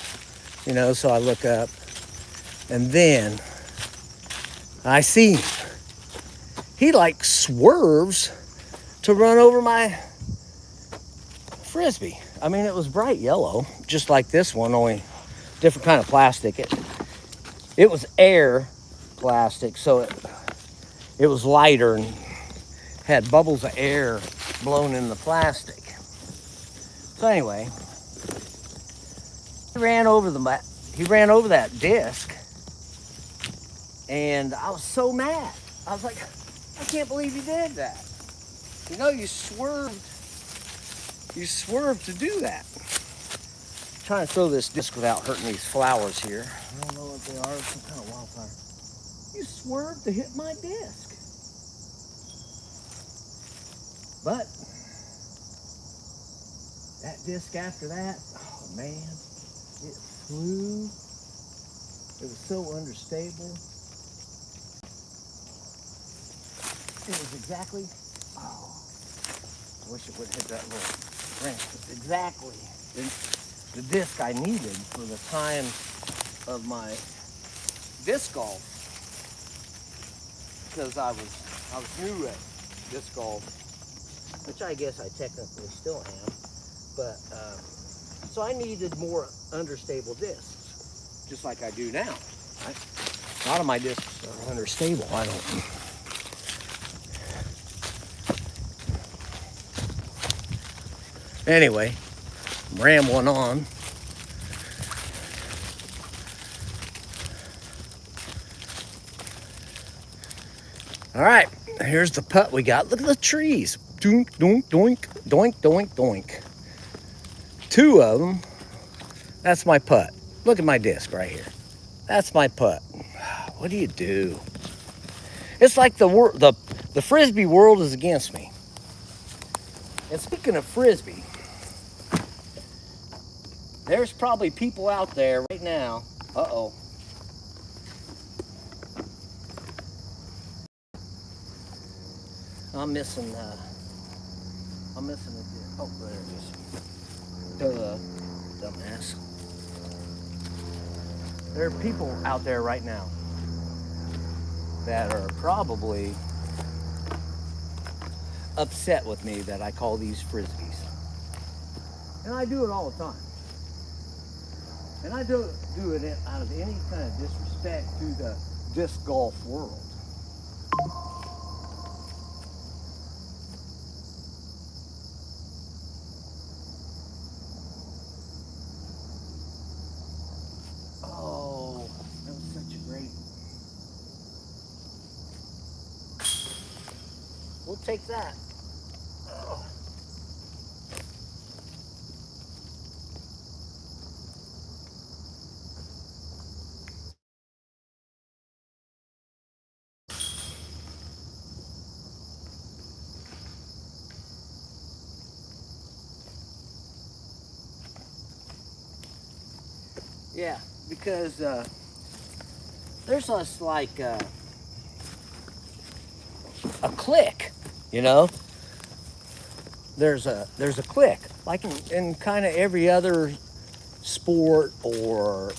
you know, so I look up, and then I see him. He like swerves to run over my Frisbee. I mean, it was bright yellow, just like this one, only different kind of plastic. It was air plastic, so it was lighter and had bubbles of air blown in the plastic. So anyway, he ran over that disc, and I was so mad. I was like, I can't believe you did that. You know, you swerved to do that. I'm trying to throw this disc without hurting these flowers here. I don't know what they are, some kind of wildfire. You swerved to hit my disc. But that disc after that, oh man, it flew. It was so unstable. It was exactly, oh, I wish it would hit that little branch. Exactly the disc I needed for the time of my disc golf. Because I was new at disc golf, which I guess I technically still am. But, so I needed more understable discs, just like I do now. Right? A lot of my discs are understable. I don't. Anyway, rambling on. All right, here's the putt we got. Look at the trees. Doink, doink, doink, doink, doink, doink. 2 of them. That's my putt. Look at my disc right here. That's my putt. What do you do? It's like the Frisbee world is against me. And speaking of Frisbee, there's probably people out there right now. Uh-oh. I'm missing it. Oh, there it is. Duh, dumbass. There are people out there right now that are probably upset with me that I call these Frisbees. And I do it all the time. And I don't do it out of any kind of disrespect to the disc golf world. Oh, that was such a great. We'll take that. Oh. Yeah, because there's just like a click, you know. There's a click, like in kind of every other sport or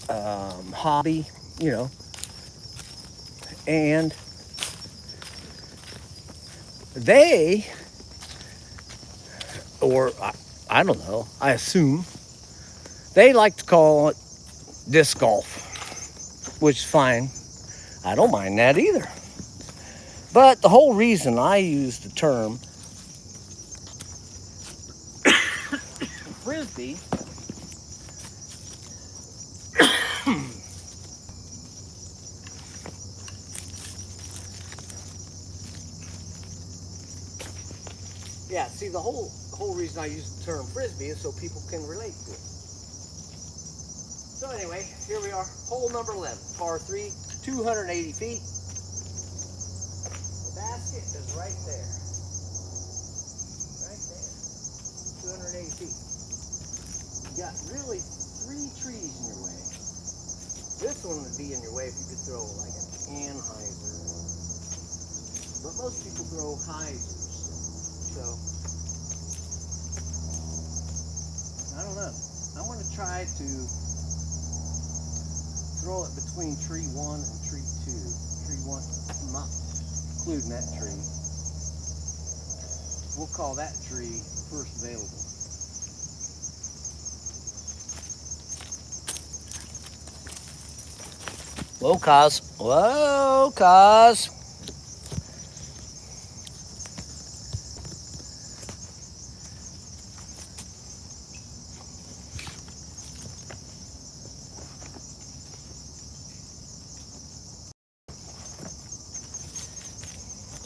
hobby, you know. And they, or I don't know, I assume they like to call it disc golf, which is fine. I don't mind that either. But the whole reason I use the term Frisbee yeah, see, the whole reason I use the term Frisbee is so people can relate to it. So anyway, here we are, hole number 11, par 3, 280 feet. The basket is right there. Right there. 280 feet. You got really 3 trees in your way. This one would be in your way if you could throw like an Anheuser. But most people throw Heisers. So, I don't know. I want to try to throw it between tree 1 and tree 2. Tree 1, I'm not including that tree. We'll call that tree first available. Whoa, Kaz. Whoa, Kaz.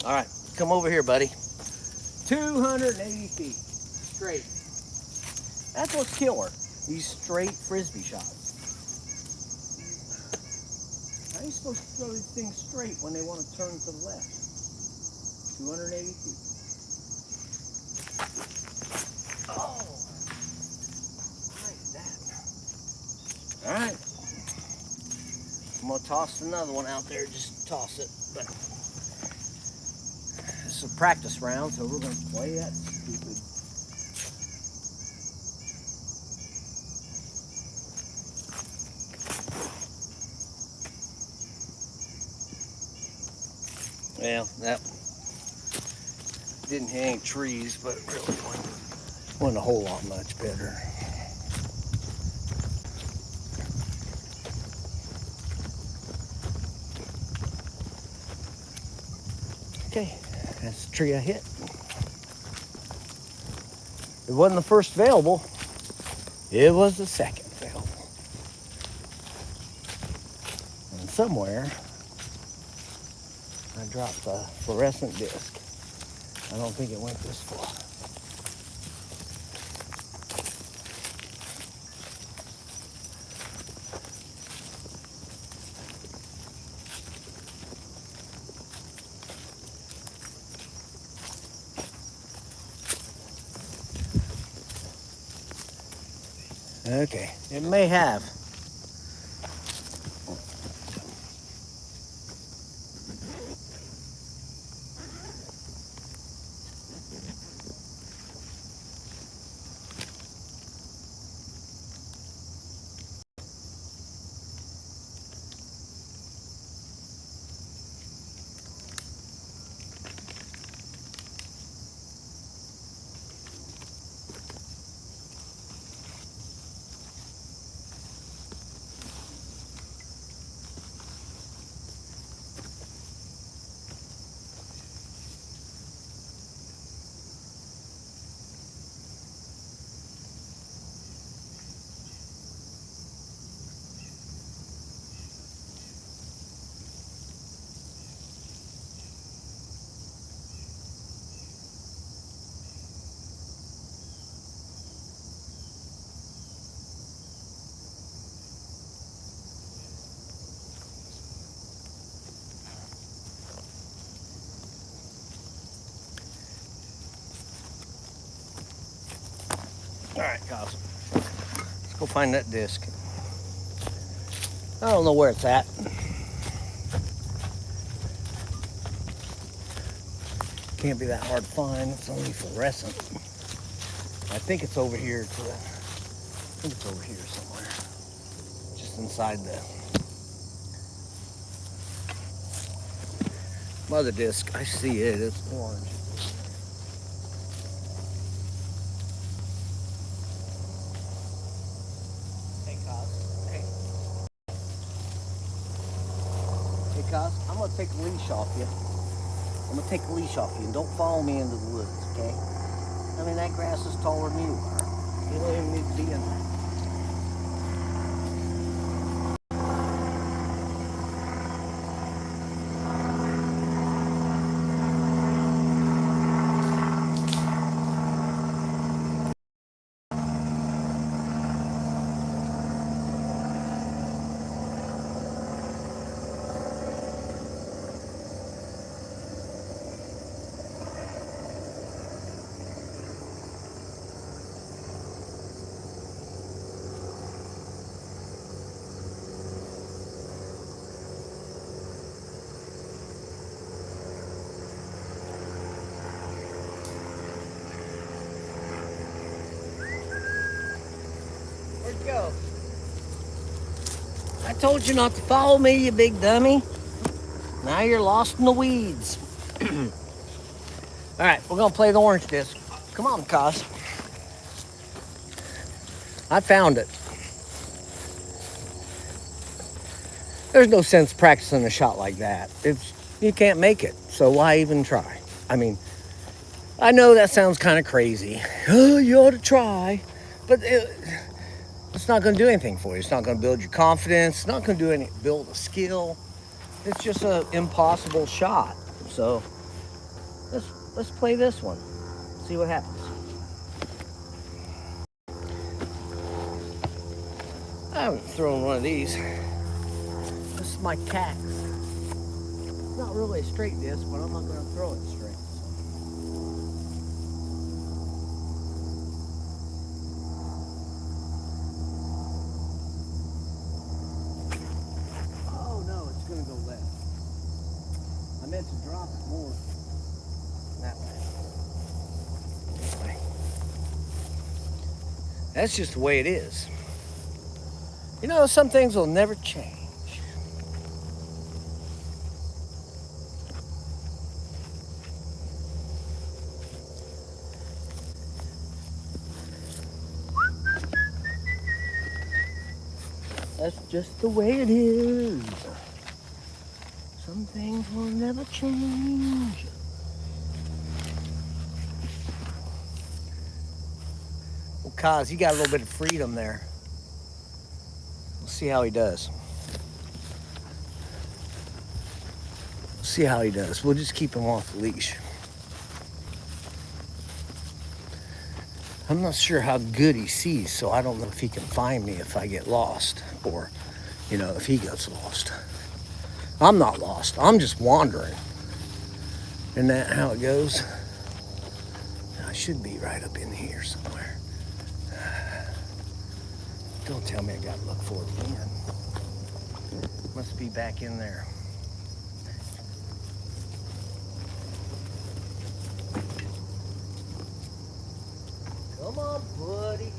All right, come over here, buddy. 280 feet straight. That's what's killer. These straight Frisbee shots. How are you supposed to throw these things straight when they want to turn to the left? 280 feet. Oh, like that. All right. I'm gonna toss another one out there. Just toss it, but it's a practice round, so we're gonna play that stupid. Well, that didn't hit any trees, but it really wasn't a whole lot much better. Okay, that's the tree I hit. It wasn't the first available. It was the second available. And somewhere, I I dropped a fluorescent disc. I don't think it went this far. Okay, it may have. All right, guys, let's go find that disc. I don't know where it's at. Can't be that hard to find. It's only fluorescent. I think it's over here. I think it's over here somewhere. Just inside the mother disc. I see it. It's orange. I'm gonna take a leash off you. I'm gonna take a leash off you and don't follow me into the woods, okay? I mean, that grass is taller than you are. You don't even need to be in there. Where'd you go? I told you not to follow me, you big dummy. Now you're lost in the weeds. All right, we're gonna play the orange disc. Come on, Cos. I found it. There's no sense practicing a shot like that. You can't make it, so why even try? I mean, I know that sounds kind of crazy. Oh, you ought to try, but it's not going to do anything for you. It's not going to build your confidence. It's not going to build a skill. It's just an impossible shot. So let's play this one. See what happens. I haven't thrown one of these. This is my cax. It's not really a straight disc, but I'm not going to throw it straight. Oh no, it's going to go left. I meant to drop it more that way. This way. That's just the way it is. You know, some things will never change. That's just the way it is. Some things will never change. Well, Kaz, you got a little bit of freedom there. We'll see how he does. see how he does. We'll just keep him off the leash. I'm not sure how good he sees, so I don't know if he can find me if I get lost, or, you know, if he gets lost. I'm not lost. I'm just wandering. Isn't that how it goes? I should be right up in here somewhere. Don't tell me I gotta look for it again. Must be back in there. Come on, buddy.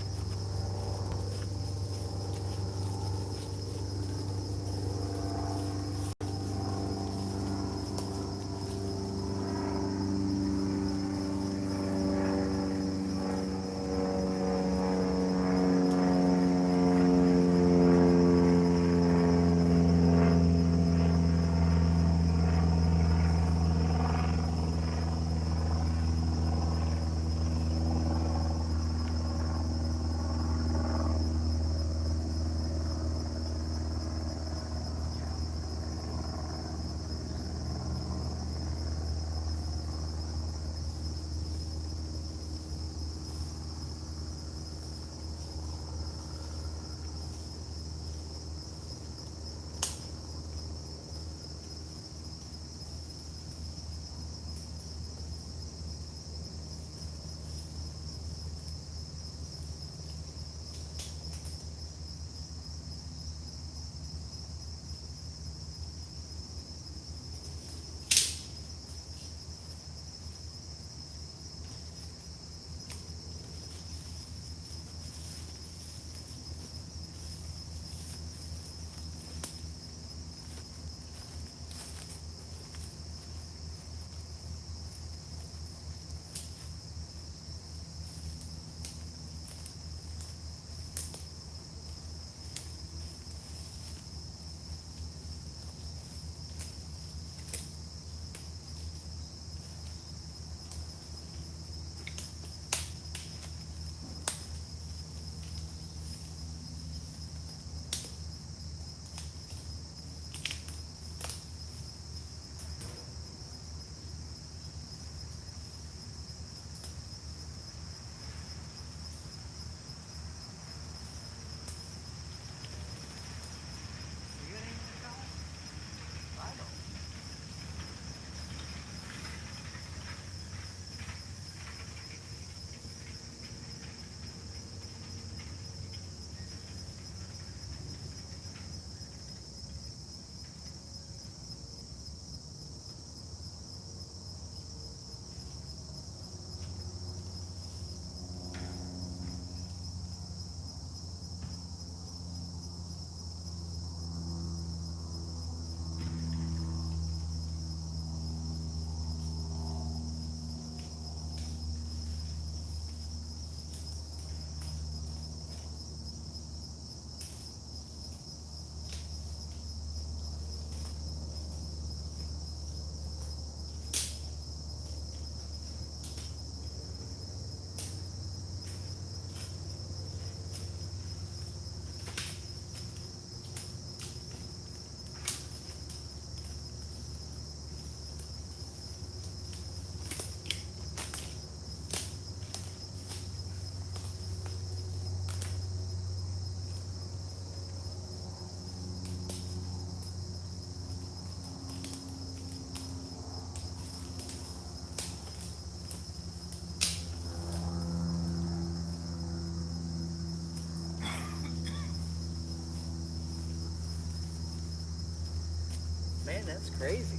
Man, that's crazy.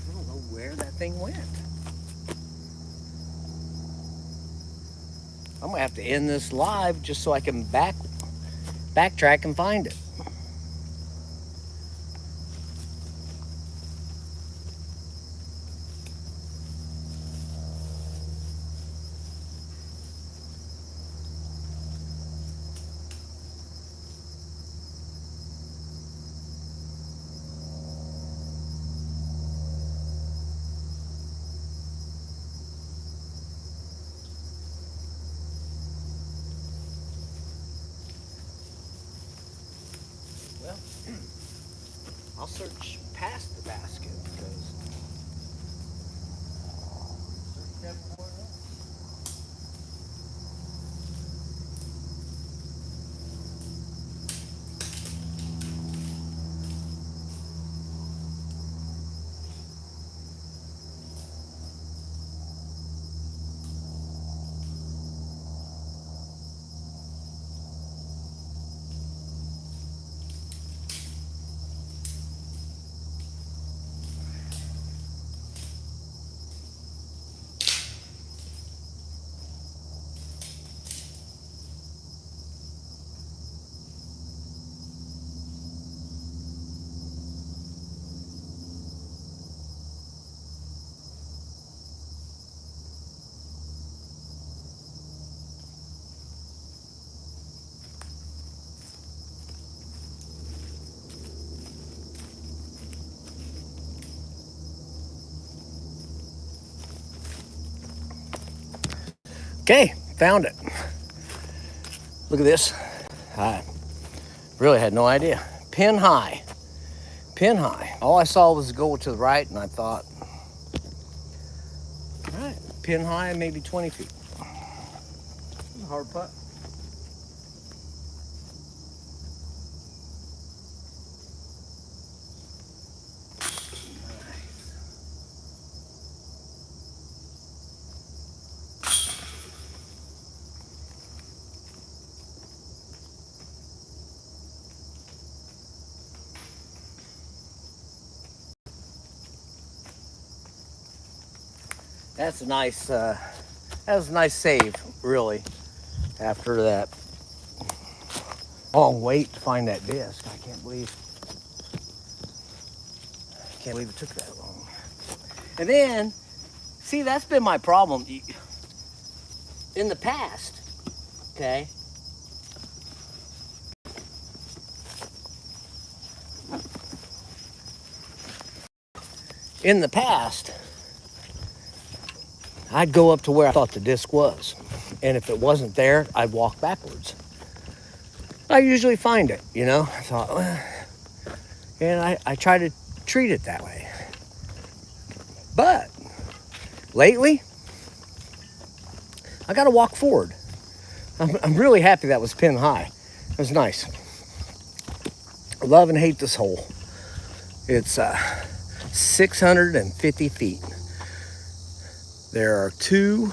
I don't know where that thing went. I'm gonna have to end this live just so I can backtrack and find it. Well, I'll search past the basket because Okay, found it. Look at this. I really had no idea. Pin high. Pin high. All I saw was go to the right, and I thought, all right, pin high, maybe 20 feet. Hard putt. That's a nice, that was a nice save, really, after that long wait to find that disc. I can't believe it took that long. And then, see, that's been my problem in the past, okay? In the past, I'd go up to where I thought the disc was. And if it wasn't there, I'd walk backwards. I usually find it, you know? I thought, well, and I try to treat it that way. But lately, I got to walk forward. I'm really happy that was pin high. It was nice. I love and hate this hole. It's 650 feet. There are two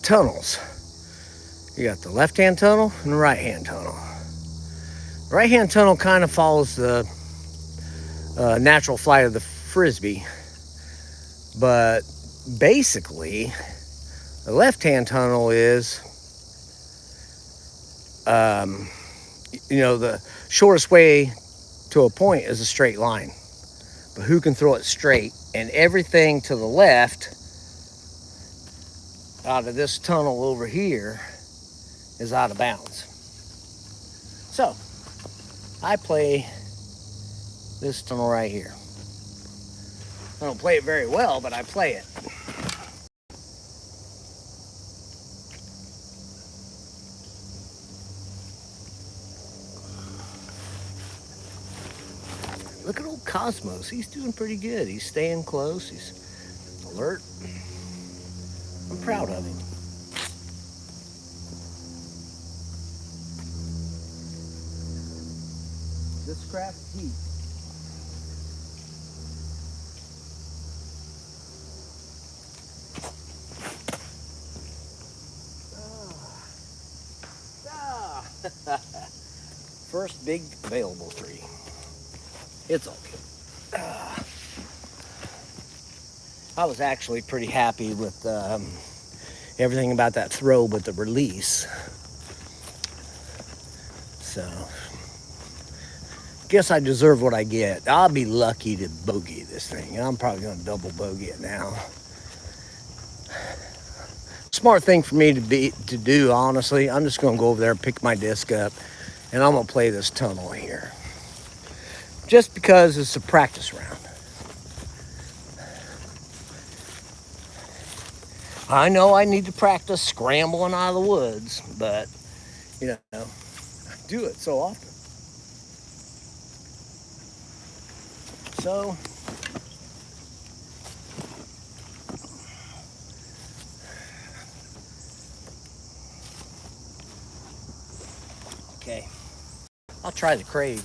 tunnels. You got the left-hand tunnel and the right-hand tunnel. The right-hand tunnel kind of follows the natural flight of the Frisbee, but basically the left-hand tunnel is the shortest way to a point is a straight line, but who can throw it straight? And everything to the left out of this tunnel over here is out of bounds. So I play this tunnel right here. I don't play it very well, but I play it. Look at old Cosmos. He's doing pretty good. He's staying close. He's alert. I'm proud of him. This crap heat. First big available tree. It's okay. I was actually pretty happy with everything about that throw, but the release. So, guess I deserve what I get. I'll be lucky to bogey this thing. I'm probably going to double bogey it now. Smart thing for me to do, honestly. I'm just going to go over there, pick my disc up, and I'm going to play this tunnel here. Just because it's a practice round. I know I need to practice scrambling out of the woods, but, you know, I do it so often. So, Okay. I'll try the crave.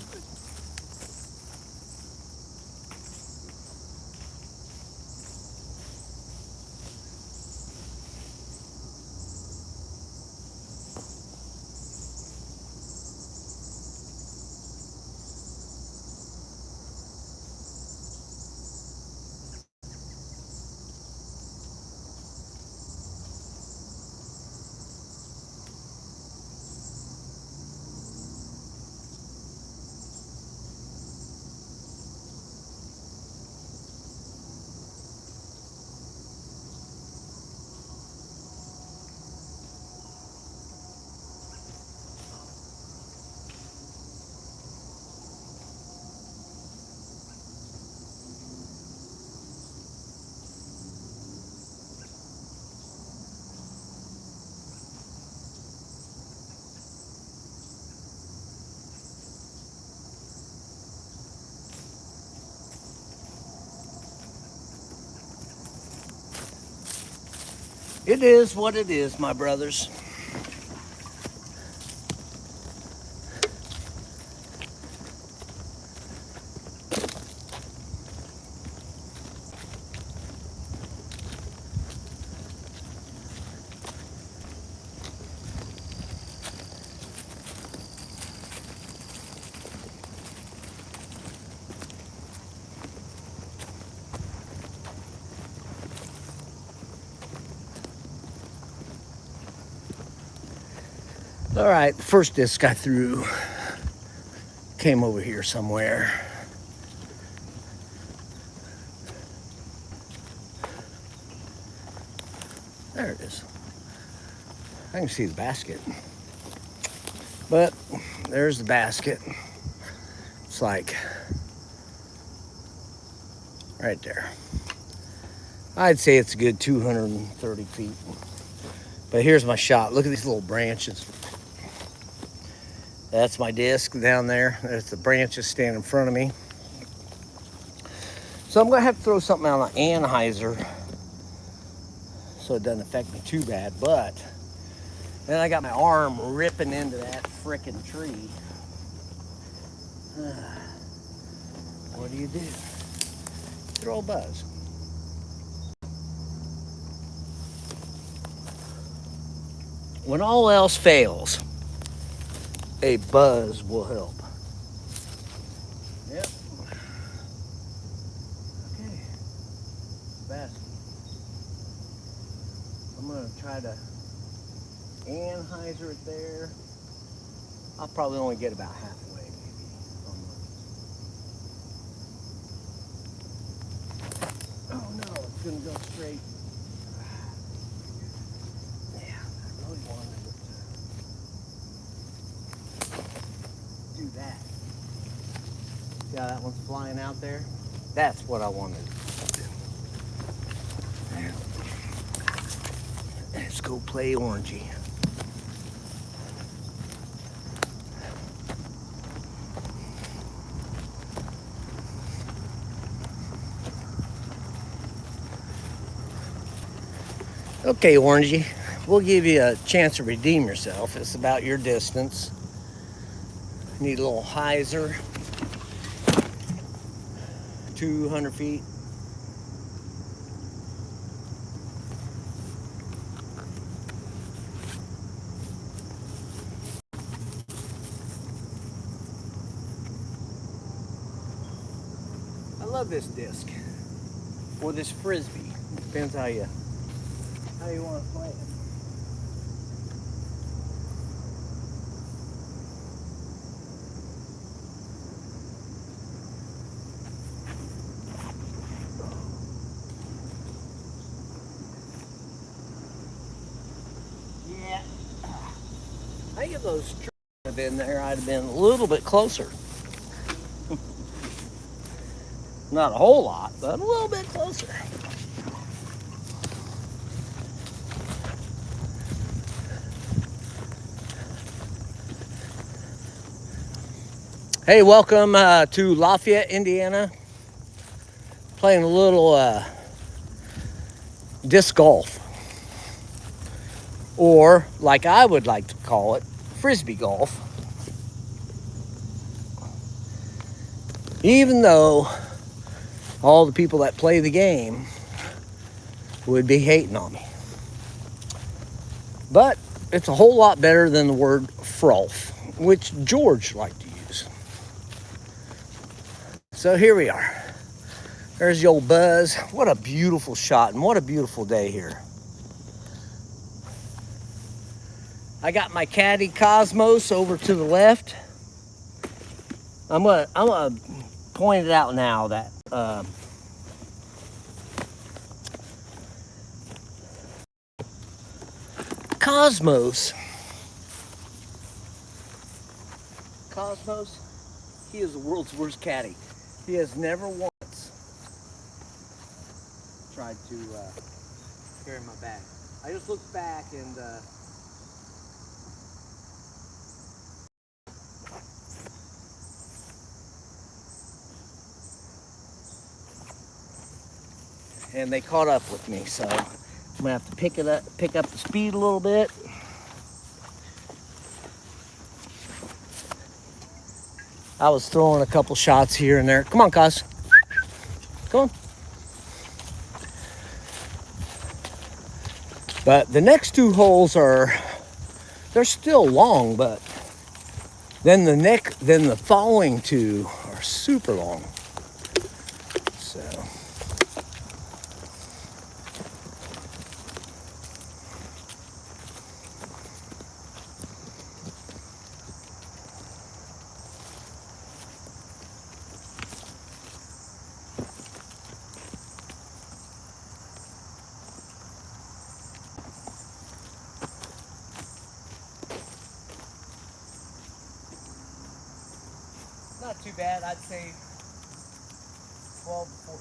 It is what it is, my brothers. All right, the first disc I threw came over here somewhere. There it is. I can see the basket. But there's the basket. It's like right there. I'd say it's a good 230 feet. But here's my shot. Look at these little branches. That's my disc down there. There's the branches standing in front of me. So I'm gonna have to throw something out on an anhyzer so it doesn't affect me too bad. But then I got my arm ripping into that frickin' tree. What do? Throw a buzz. When all else fails, a buzz will help. Yep. Okay. Basket. I'm gonna try to anhyzer it there. I'll probably only get about halfway, maybe. Oh no, it's gonna go straight. Yeah, I really wanted to do that. See how that one's flying out there? That's what I wanted to do. Let's go play orangey. Okay, orangey, we'll give you a chance to redeem yourself. It's about your distance. Need a little hyzer. 200 feet. I love this disc, or this frisbee. Depends how you want to play it. Yeah, I think if those trees had been there, I'd have been a little bit closer. Not a whole lot, but a little bit closer. Hey, welcome to Lafayette, Indiana. Playing a little disc golf. Or, like I would like to call it, frisbee golf. Even though all the people that play the game would be hating on me. But it's a whole lot better than the word froth, which George liked to use. So here we are. There's the old Buzz. What a beautiful shot and what a beautiful day here. I got my caddy Cosmos over to the left. I'm gonna point it out now that Cosmos, he is the world's worst caddy. He has never once tried to carry my bag. I just looked back and they caught up with me, so I'm gonna have to pick up the speed a little bit. I was throwing a couple shots here and there. Come on, Cos. Come on. But the next two holes they're still long, but then the following two are super long. So not too bad. I'd say 12 to 14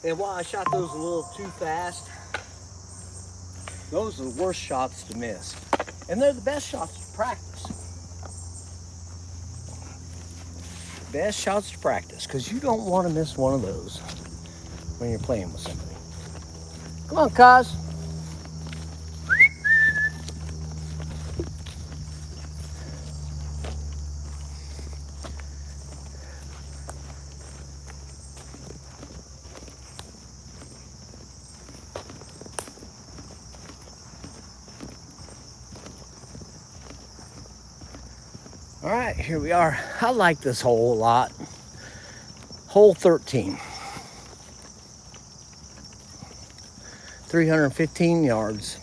feet. And while I shot those a little too fast, those are the worst shots to miss. And they're the best shots to practice. Best shots to practice, because you don't want to miss one of those when you're playing with somebody. Come on, Cos. All right, here we are. I like this hole a lot. Hole 13. 315 yards.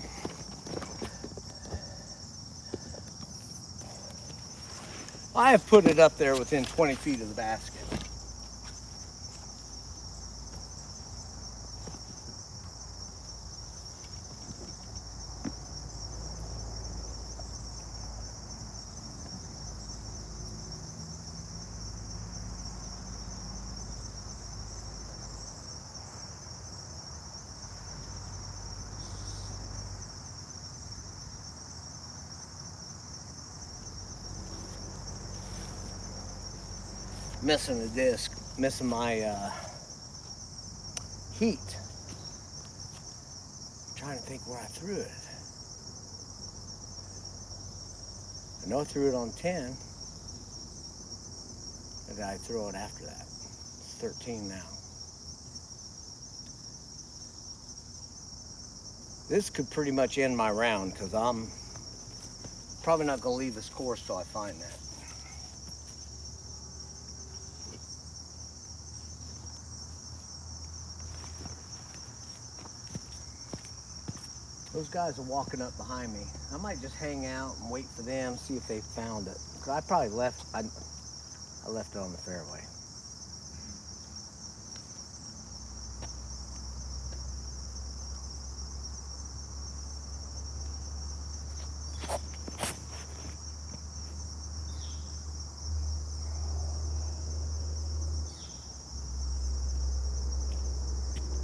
I have put it up there within 20 feet of the basket. Missing the disc, missing my heat. I'm trying to think where I threw it. I know I threw it on 10. Or did I throw it after that? It's 13 now. This could pretty much end my round because I'm probably not going to leave this course till I find that. Those guys are walking up behind me. I might just hang out and wait for them, see if they found it. Because I probably left, I left it on the fairway.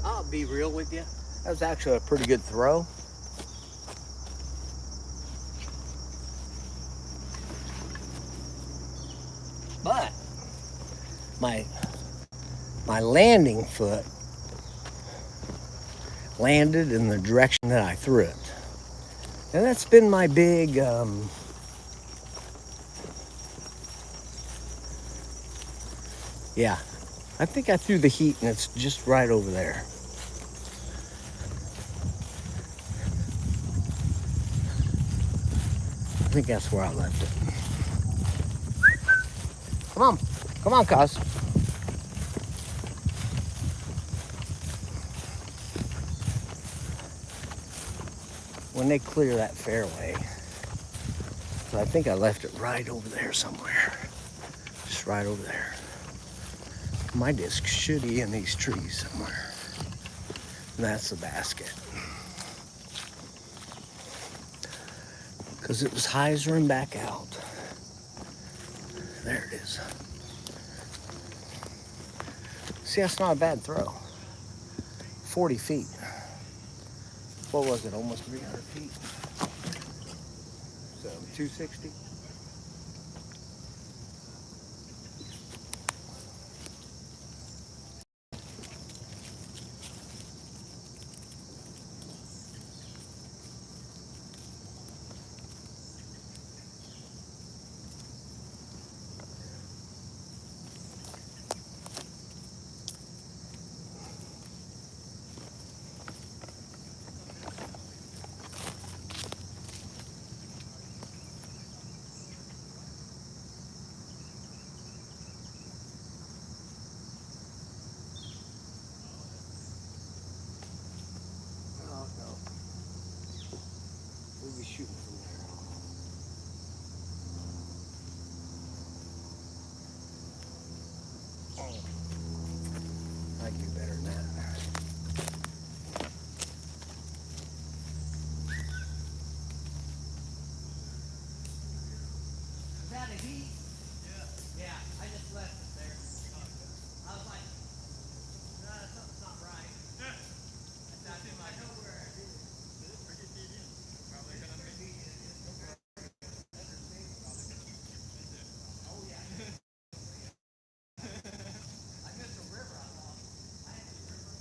I'll be real with you. That was actually a pretty good throw. But my landing foot landed in the direction that I threw it. And that's been my big, yeah, I think I threw the heat and it's just right over there. I think that's where I left it. Come on, cuz. When they clear that fairway, so I think I left it right over there somewhere. Just right over there. My disc should be in these trees somewhere. And that's the basket. Because it was hyzering back out. There it is. See, that's not a bad throw. 40 feet. What was it? Almost 300 feet. So 260. Oh no. We'll be shooting from there. I can do better than that. Is that a heat? Yeah, I just left it there. I was like, no, something's not right. I know where I did it. Oh yeah. I missed a river, I thought. I had a river.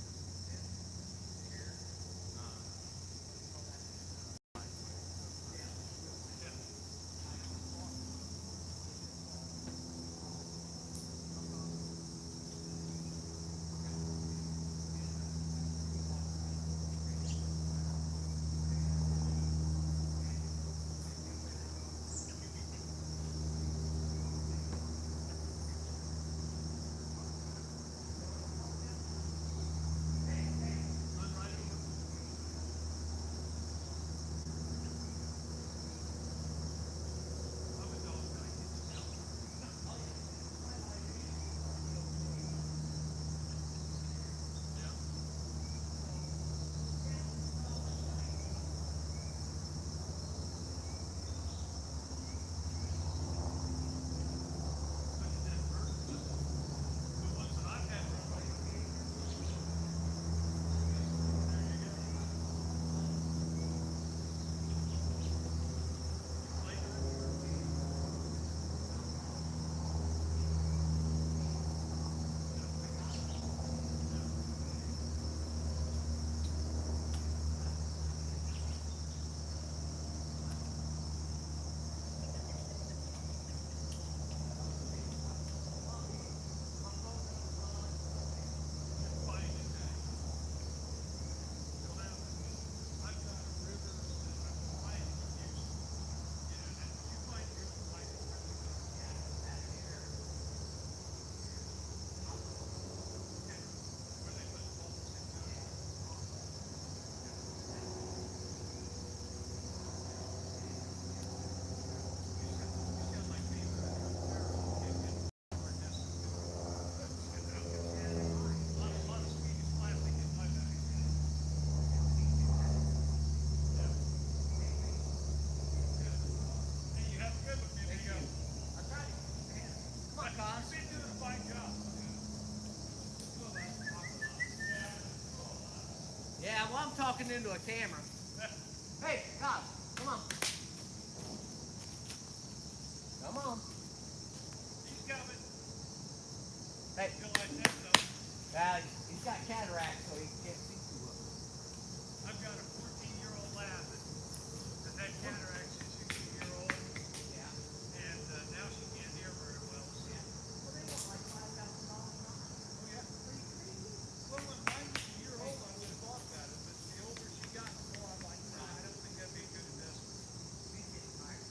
Yeah, well, I'm talking into a camera. Hey, God, come on. Come on. He's coming. Hey. Yeah, he's got cataracts, so he can't see too well. I've got a 14-year-old lab that had cataracts since she was a year old. Yeah. And now she can't hear very well. So. Yeah. Well, they want like $5,000 an hour. Oh, yeah. Are you crazy? Well, when mine was a year old, I would have thought about it. But the older she got, the more I'm like, no, I don't think that'd be a good investment. She's getting tired.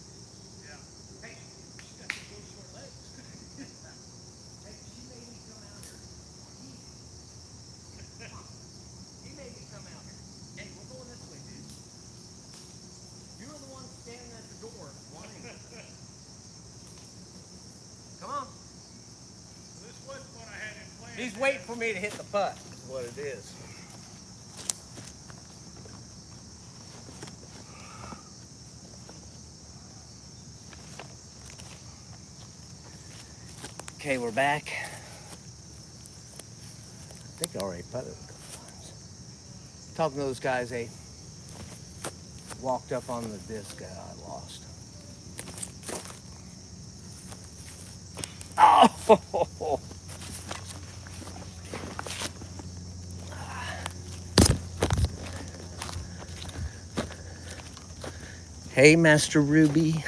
Yeah. Hey, she's got those little short legs. Hey, she made me come out here. He made me come out here. Hey, we're going this way, dude. You were the one standing at the door wanting it. Come on. So this wasn't what I had in plan. He's waiting for me to hit the putt, is what it is. Okay, we're back. I think I already putted a couple times. Talking to those guys, they walked up on the disc that I lost. Oh! Hey, Master Ruby.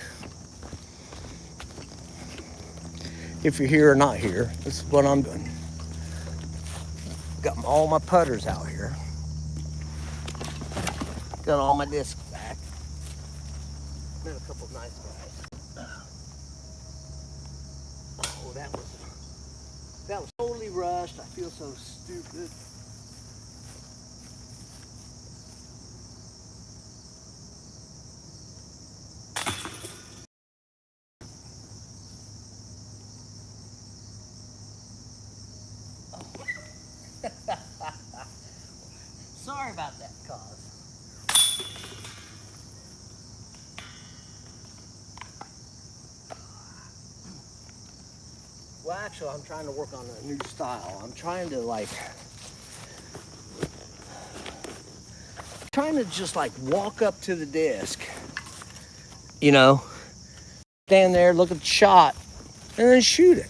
If you're here or not here, this is what I'm doing. Got all my putters out here. Got all my discs back. Met a couple of nice guys. Oh, that was totally rushed. I feel so stupid. Sorry about that, cause. Well, actually, I'm trying to work on a new style. I'm trying to just like walk up to the disc, you know, stand there, look at the shot, and then shoot it.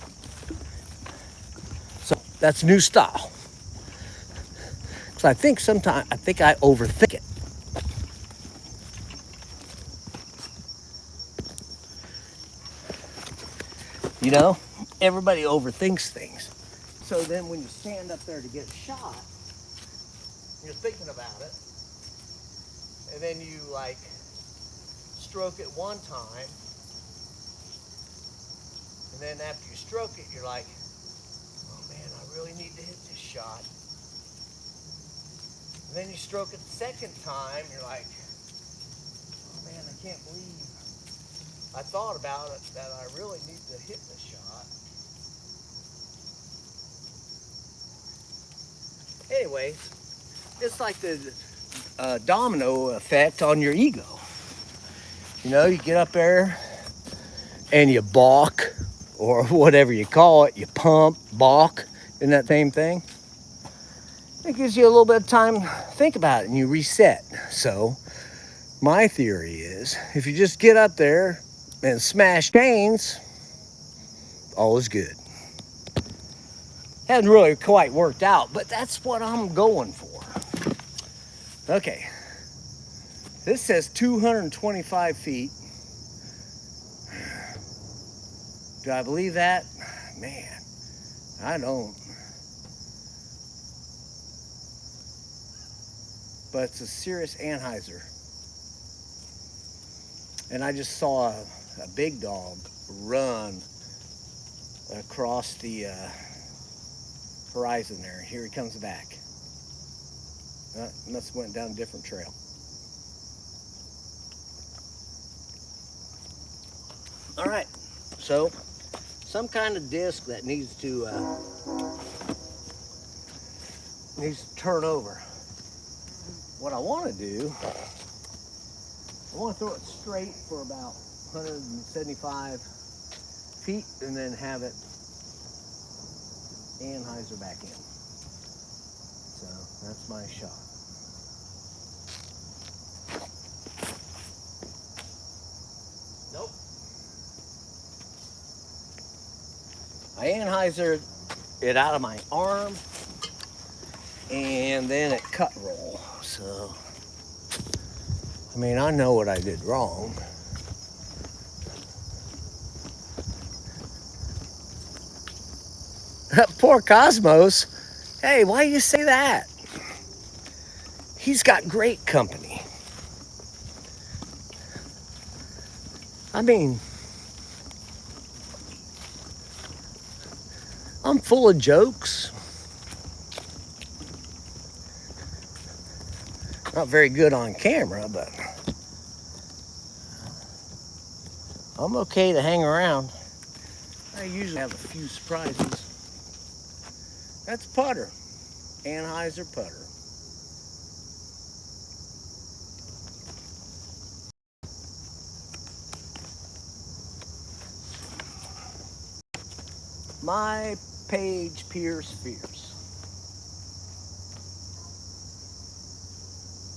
So that's new style. So I think I overthink it. You know, everybody overthinks things. So then when you stand up there to get a shot, you're thinking about it, and then you like stroke it one time, and then after you stroke it, you're like, oh man, I really need to hit this shot. And then you stroke it the second time, you're like, oh man, I can't believe I thought about it, that I really need to hit this shot. Anyways, it's like the domino effect on your ego. You know, you get up there and you balk, or whatever you call it, you pump, balk, isn't that same thing? It gives you a little bit of time to think about it and you reset. So my theory is if you just get up there and smash chains, all is good. Hasn't really quite worked out, but that's what I'm going for. Okay, this says 225 feet. Do I believe that? Man, I don't. But it's a serious anhyzer. And I just saw a big dog run across the horizon there. Here he comes back. Must have went down a different trail. All right, so some kind of disc that needs to turn over. What I want to do, I want to throw it straight for about 175 feet and then have it anhyzer back in. So that's my shot. Nope. I anhyzered it out of my arm and then it cut roll. So I mean, I know what I did wrong. Poor Cosmos. Hey, why do you say that? He's got great company. I mean, I'm full of jokes. Not very good on camera, but I'm okay to hang around. I usually have a few surprises. That's putter. Anheuser putter. My Paige Pierce Fierce.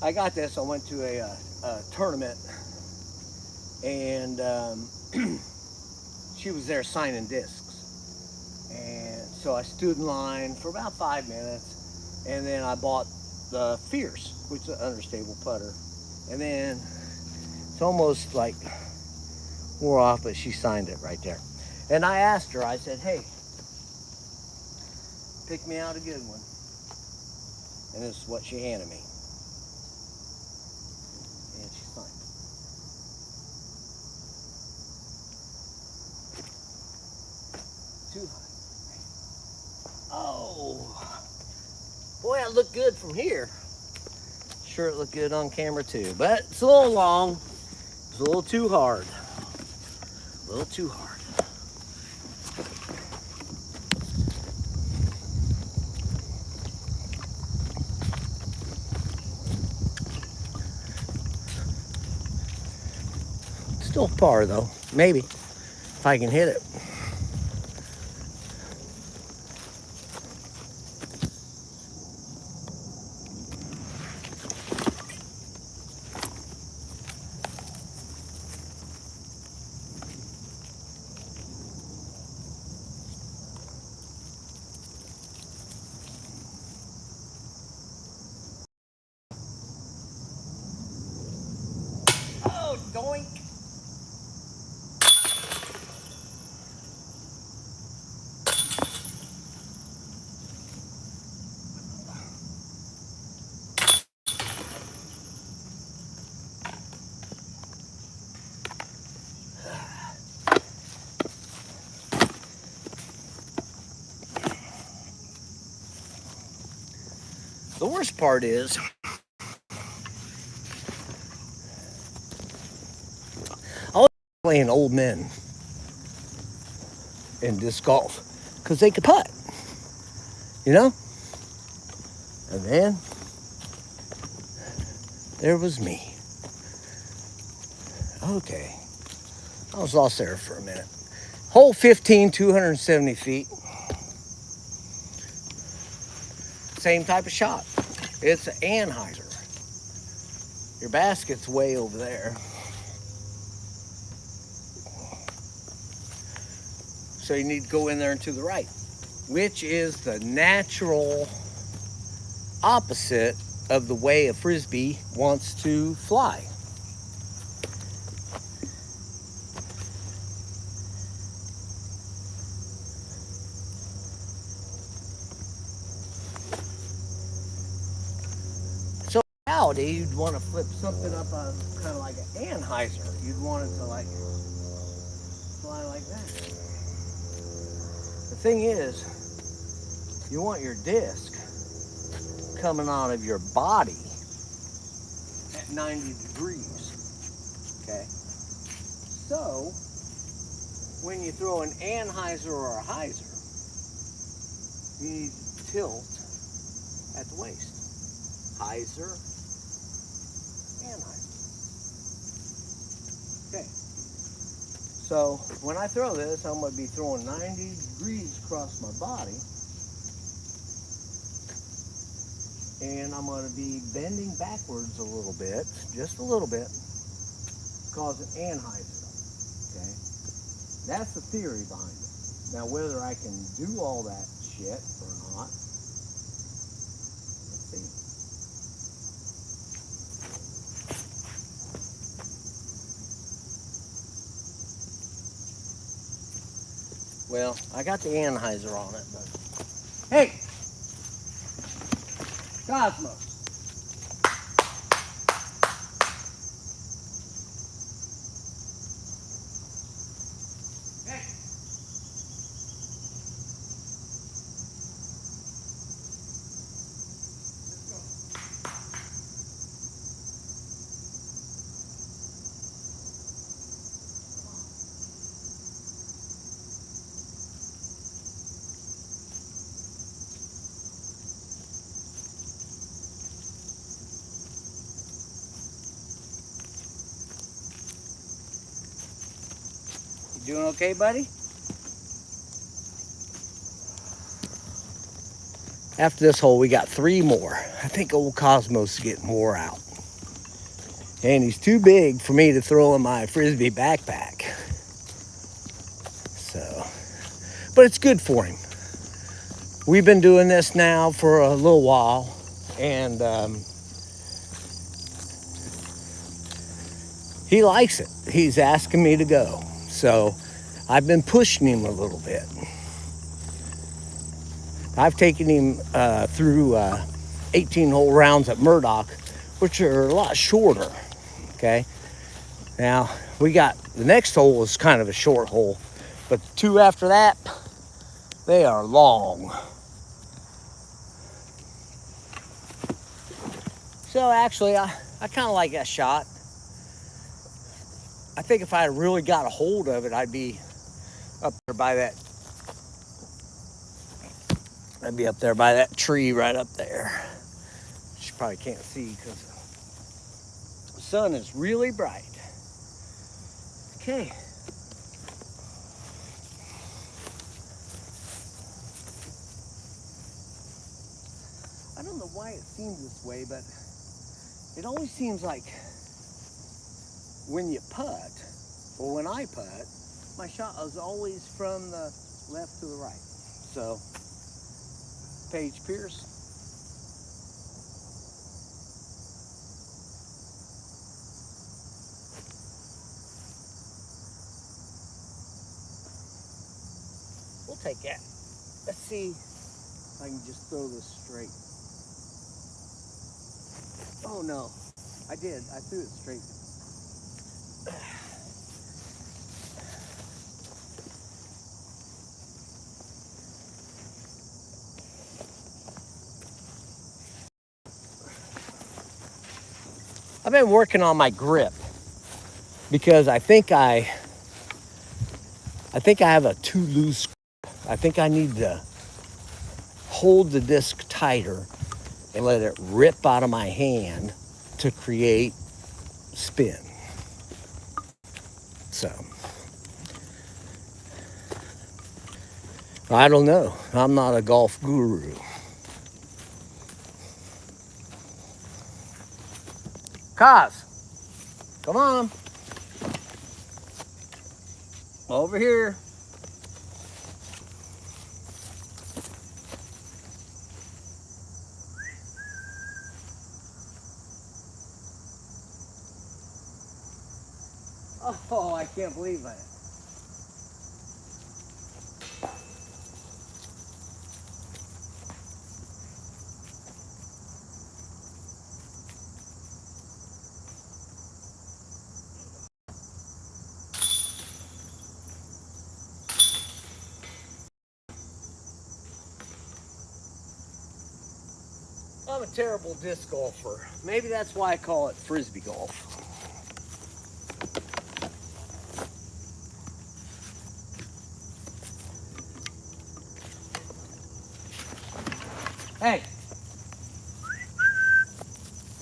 I got this. I went to a tournament, and she was there signing discs. And so I stood in line for about 5 minutes, and then I bought the Fierce, which is an understable putter. And then it's almost like wore off, but she signed it right there. And I asked her, I said, hey, pick me out a good one. And this is what she handed me. And she signed it. Too high. Oh, boy, I look good from here. Sure, it looked good on camera too, but it's a little long. It's a little too hard. A little too hard. Still par though, maybe, if I can hit it. Oh, doink. The worst part is, I was playing old men in disc golf because they could putt, you know? And then there was me. Okay, I was lost there for a minute. Hole 15, 270 feet. Same type of shot. It's an Anheuser. Your basket's way over there. So you need to go in there and to the right, which is the natural opposite of the way a Frisbee wants to fly. So reality, you'd want to flip something up on kind of like an Anheuser. You'd want it to like fly like that. The thing is, you want your disc coming out of your body at 90 degrees, okay? So, when you throw an Anheuser or a Heiser, you need to tilt at the waist. Heiser, Anheuser. Okay. So, when I throw this, I'm going to be throwing 90 degrees across my body. And I'm going to be bending backwards a little bit, just a little bit, causing Anheuser, okay? That's the theory behind it. Now, whether I can do all that shit or not, let's see. Well, I got the anhyzer on it, but hey, Cosmos. Hey. You doing okay, buddy? After this hole, we got 3 more. I think old Cosmos is getting wore out. And he's too big for me to throw in my Frisbee backpack. So, but it's good for him. We've been doing this now for a little while. And he likes it. He's asking me to go. So I've been pushing him a little bit. I've taken him through 18-hole rounds at Murdoch, which are a lot shorter, okay? Now, we got, the next hole is kind of a short hole, but the 2 after that, they are long. So actually, I kind of like that shot. I think if I really got a hold of it, I'd be up there by that. I'd be up there by that tree right up there. You probably can't see because the sun is really bright. Okay. I don't know why it seems this way, but it always seems like when you putt, or when I putt, my shot is always from the left to the right. So, Paige Pierce. We'll take that. Let's see if I can just throw this straight. Oh no, I did. I threw it straight. I've been working on my grip because I think I have a too loose grip. I think I need to hold the disc tighter and let it rip out of my hand to create spin. So, I don't know. I'm not a golf guru. Cos, come on. Over here. Oh, I can't believe that. I'm a terrible disc golfer. Maybe that's why I call it Frisbee golf. Hey.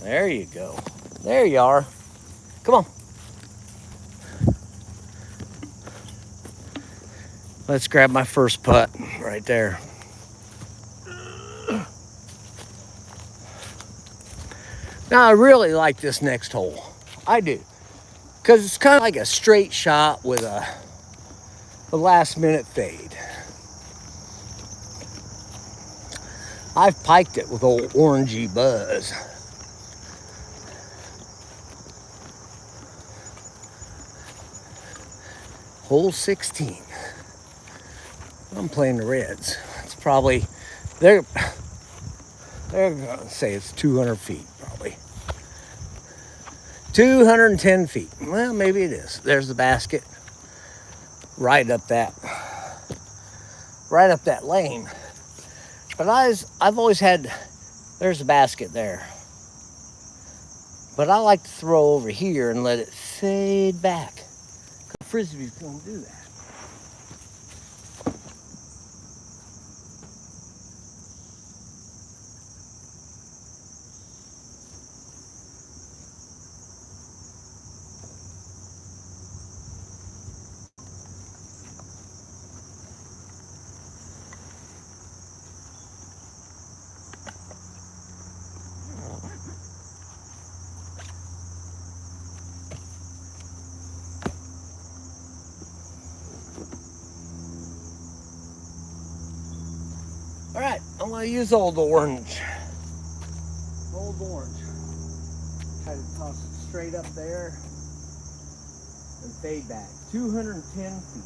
There you go. There you are. Come on. Let's grab my first putt right there. Now, I really like this next hole. I do. Because it's kind of like a straight shot with a last minute fade. I've piked it with old orangey buzz. Hole 16. I'm playing the reds. It's probably, they're gonna say it's 200 feet, probably. 210 feet. Well, maybe it is. There's the basket. Right up that lane. But I've always had, there's a basket there. But I like to throw over here and let it fade back. The Frisbee's gonna do that. All right, I'm gonna use old orange. Old orange. Try to toss it straight up there and fade back. 210 feet.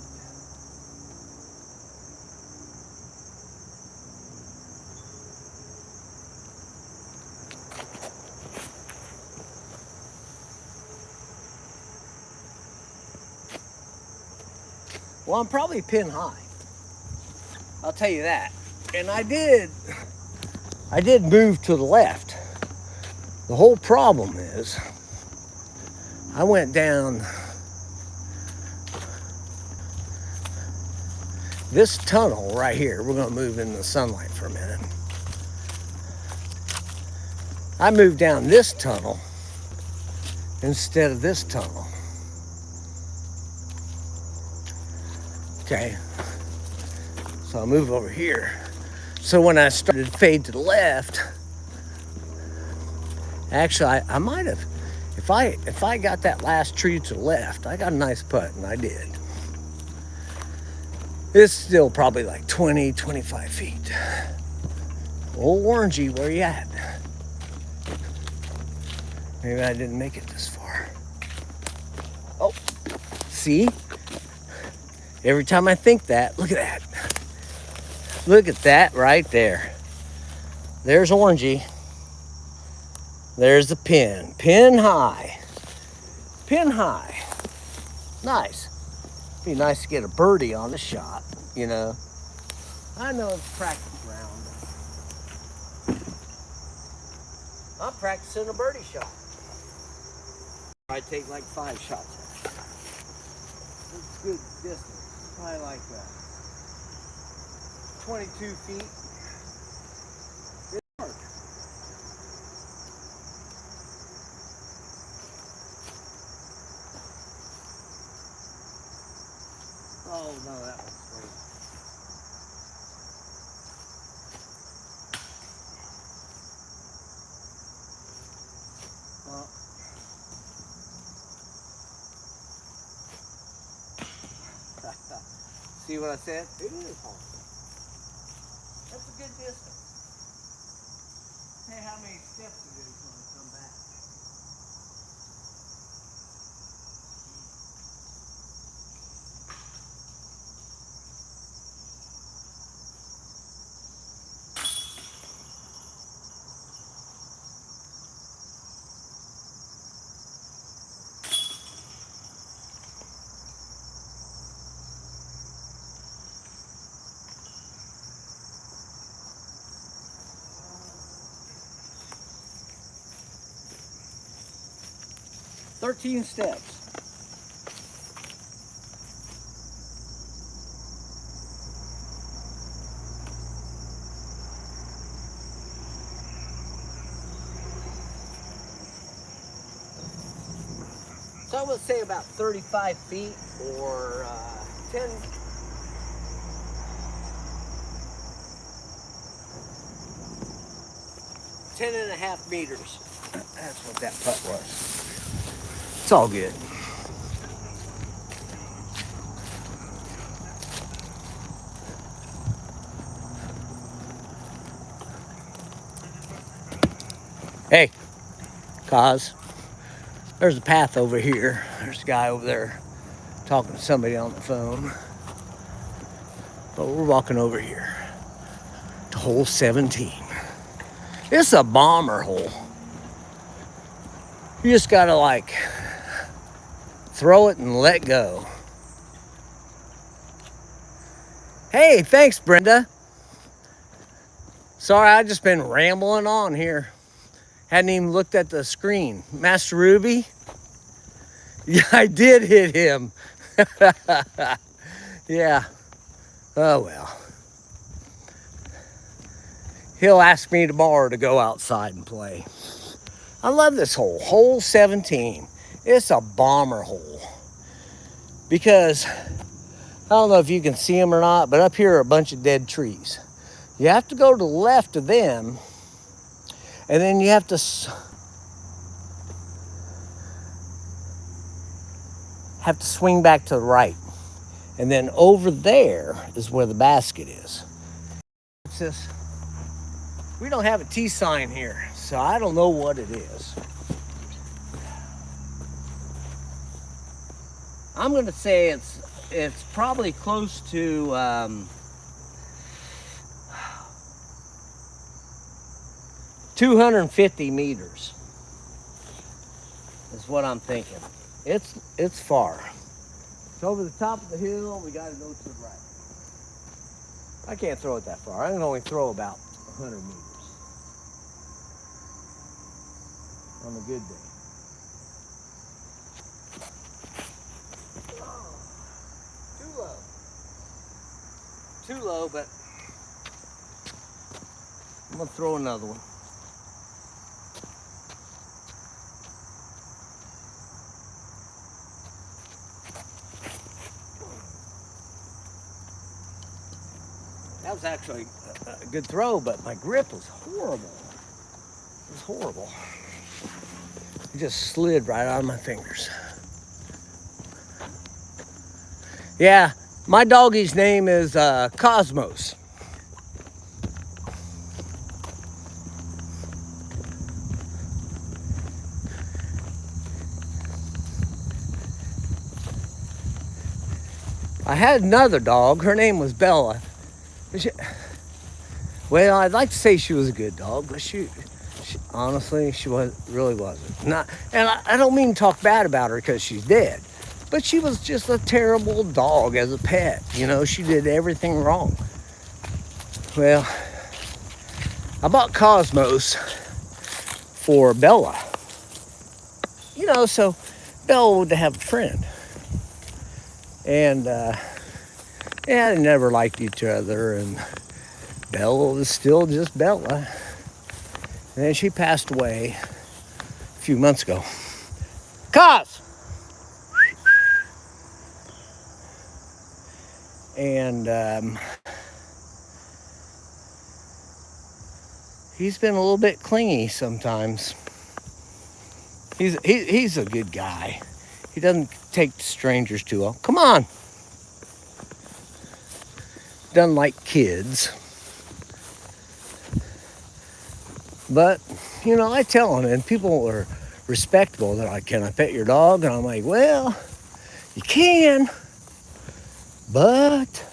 Well, I'm probably pin high. I'll tell you that. And I did move to the left. The whole problem is I went down this tunnel right here. We're gonna move in the sunlight for a minute. I moved down this tunnel instead of this tunnel. Okay, so I'll move over here. So when I started to fade to the left, actually I might have, if I got that last tree to the left, I got a nice putt, and I did. It's still probably like 20, 25 feet. Old orangey, where you at? Maybe I didn't make it this far. Oh, see? Every time I think that, look at that. Look at that right there. There's orangey. There's the pin. Pin high. Pin high. Nice. Be nice to get a birdie on the shot, you know. I know it's practice round. I'm practicing a birdie shot. I take like 5 shots. It's good distance. Probably like 22 feet. It's hard. Oh no, that one's great. Well, see what I said? It is hard. That's a good distance. Hey, how many steps it is when I come back. "13 steps. So I would say about 35 feet or 10. 10.5 meters. That's what that putt was. It's all good. Hey, Cause, there's a path over here. There's a guy over there talking to somebody on the phone. But we're walking over here to hole 17. It's a bomber hole. You just gotta like throw it and let go. Hey, thanks, Brenda. Sorry, I just been rambling on here. Hadn't even looked at the screen. Master Ruby? Yeah, I did hit him. Yeah. Oh well. He'll ask me tomorrow to go outside and play. I love this hole. Hole 17. It's a bomber hole. Because, I don't know if you can see them or not, but up here are a bunch of dead trees. You have to go to the left of them, and then you have to swing back to the right. And then over there is where the basket is. What's this? We don't have a T sign here, so I don't know what it is. I'm gonna say it's probably close to 250 meters is what I'm thinking. It's far. It's over the top of the hill. We got to go to the right. I can't throw it that far. I can only throw about 100 meters on a good day. Too low. Too low, but I'm gonna throw another one. That was actually a good throw, but my grip was horrible. It was horrible. It just slid right out of my fingers. Yeah, my doggie's name is Cosmos. I had another dog. Her name was Bella. Well, I'd like to say she was a good dog, but she honestly, she really wasn't. And I don't mean to talk bad about her because she's dead, but she was just a terrible dog as a pet. You know, she did everything wrong. Well, I bought Cosmos for Bella. You know, so Bella would have a friend. And, yeah, they never liked each other, and Bella was still just Bella. And then she passed away a few months ago. Cos! And he's been a little bit clingy sometimes. He's a good guy. He doesn't take strangers too well. Come on. Doesn't like kids. But, you know, I tell him, and people are respectable. They're like, can I pet your dog? And I'm like, well, you can, but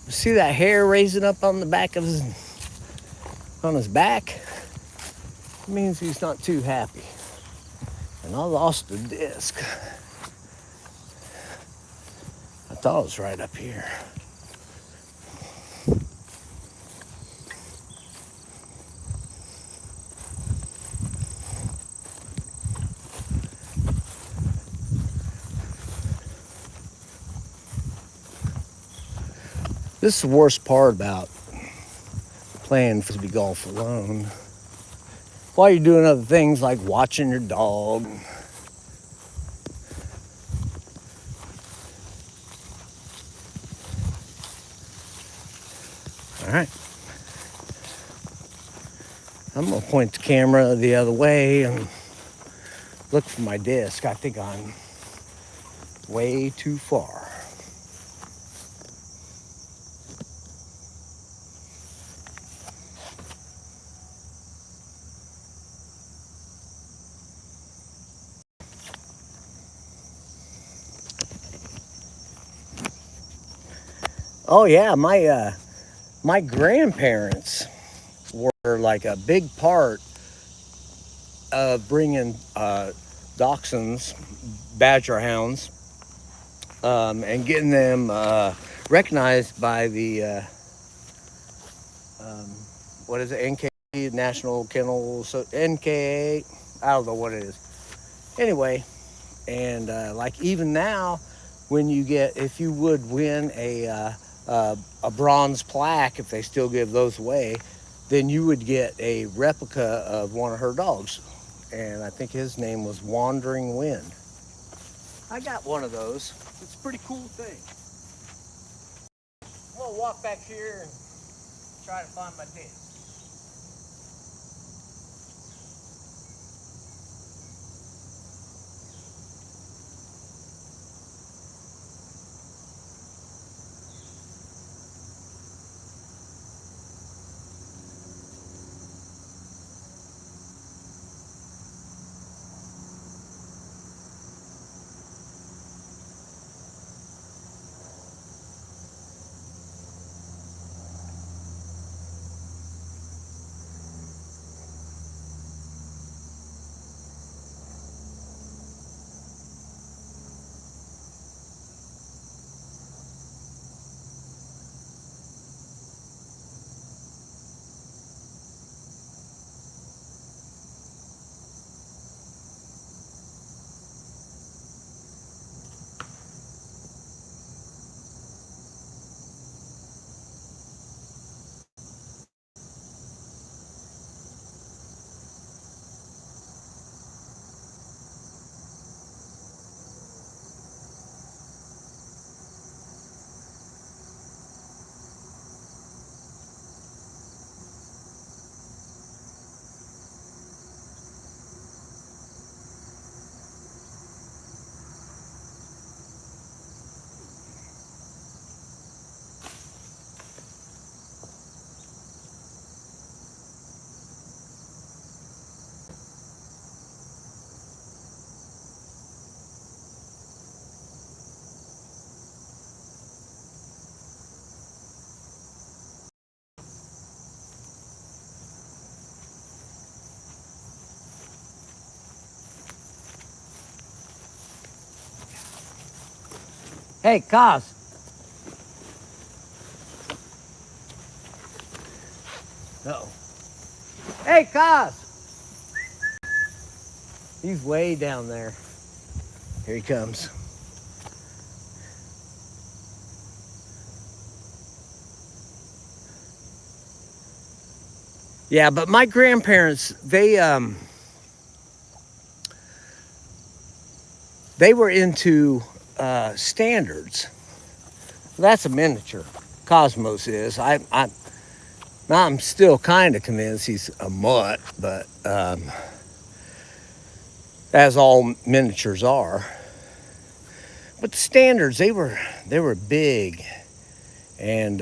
see that hair raising up on the back of on his back? It means he's not too happy. And I lost the disc. I thought it was right up here. This is the worst part about playing frisbee golf alone. While you're doing other things like watching your dog. All right. I'm gonna point the camera the other way and look for my disc. I think I'm way too far. Oh yeah, my grandparents were like a big part of bringing dachshunds, badger hounds, and getting them recognized by the um, what is it, NK, National Kennel, so NKA, I don't know what it is. Anyway, and like even now, when you get, if you would win a bronze plaque, if they still give those away, then you would get a replica of one of her dogs, and I think his name was Wandering Wind. I got one of those. It's a pretty cool thing. I'm gonna walk back here and try to find my desk. Hey, Kaz. Uh-oh. Hey, Kaz. He's way down there. Here he comes. Yeah, but my grandparents, they were into standards. That's a miniature. Cosmos is. I'm still kind of convinced he's a mutt, but as all miniatures are. But the standards, they were big, and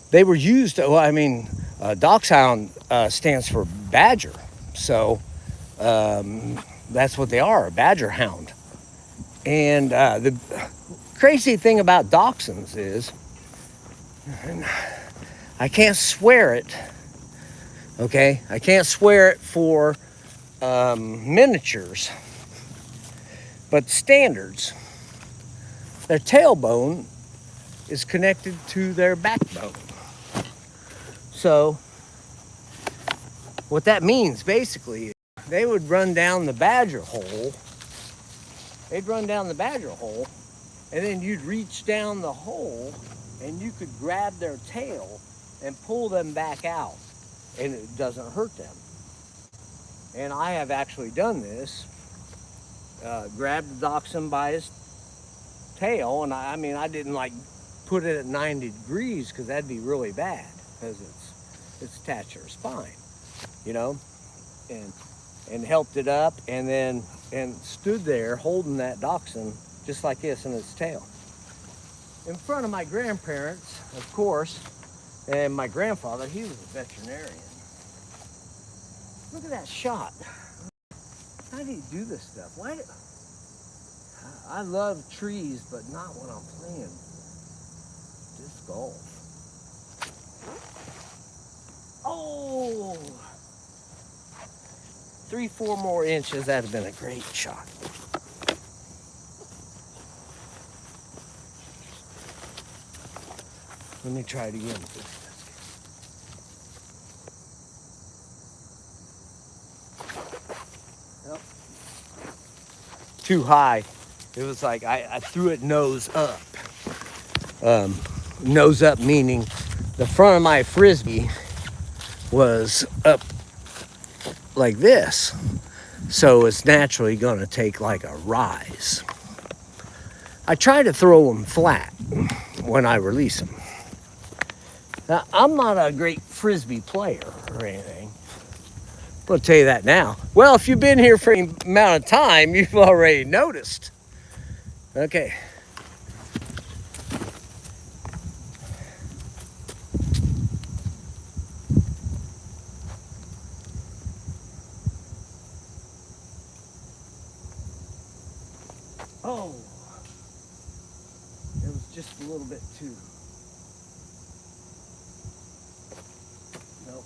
they were used. Well, I mean, Dachshund stands for badger, so that's what they are, a badger hound. And the crazy thing about dachshunds is, and I can't swear it, okay? I can't swear it for miniatures, but standards, their tailbone is connected to their backbone. So what that means basically is they would run down the badger hole. They'd run down the badger hole, and then you'd reach down the hole and you could grab their tail and pull them back out, and it doesn't hurt them. And I have actually done this. Grabbed the dachshund by his tail, and I mean, I didn't like put it at 90 degrees because that'd be really bad because it's attached to her spine, you know, and helped it up, and then stood there holding that dachshund just like this in its tail in front of my grandparents, of course, and my grandfather. He was a veterinarian. Look at that shot. How do you do this stuff? I love trees, but not when I'm playing disc golf. Oh, 3-4 more inches. That'd have been a great shot. Let me try it again with this. Nope. Too high. It was like I threw it nose up. Nose up meaning the front of my frisbee was up like this. So it's naturally going to take like a rise. I try to throw them flat when I release them. Now, I'm not a great frisbee player or anything. I'm going to tell you that now. Well, if you've been here for any amount of time, you've already noticed. Okay. Oh, it was just a little bit too. Nope.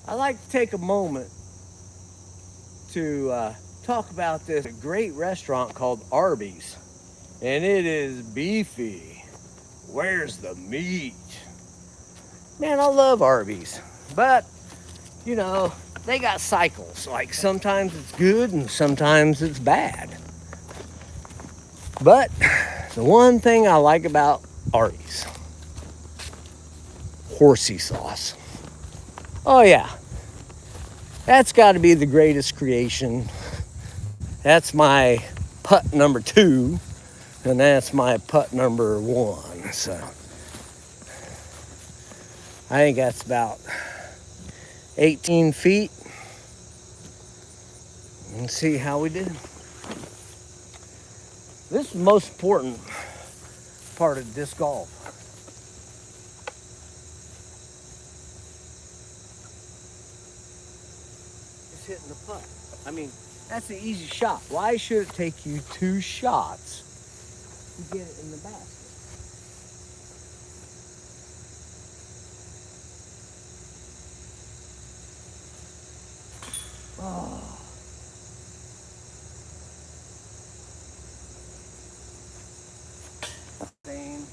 I like to take a moment to talk about this great restaurant called Arby's. And it is beefy. Where's the meat? Man, I love Arby's. But, you know, they got cycles. Like sometimes it's good and sometimes it's bad. But the one thing I like about Arby's, horsey sauce. Oh yeah, that's got to be the greatest creation. That's my putt number 2, and that's my putt number 1. So I think that's about 18 feet. Let's see how we did. This is the most important part of disc golf. It's hitting the putt. I mean, that's the easy shot. Why should it take you 2 shots to get it in the basket? Oh. Same.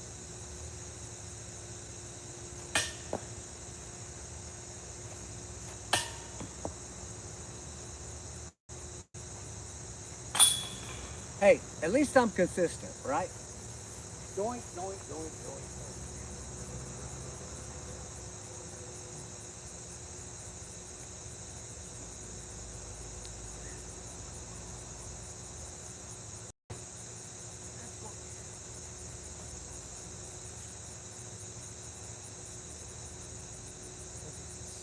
Hey, at least I'm consistent, right? Doink, doink, doink, doink.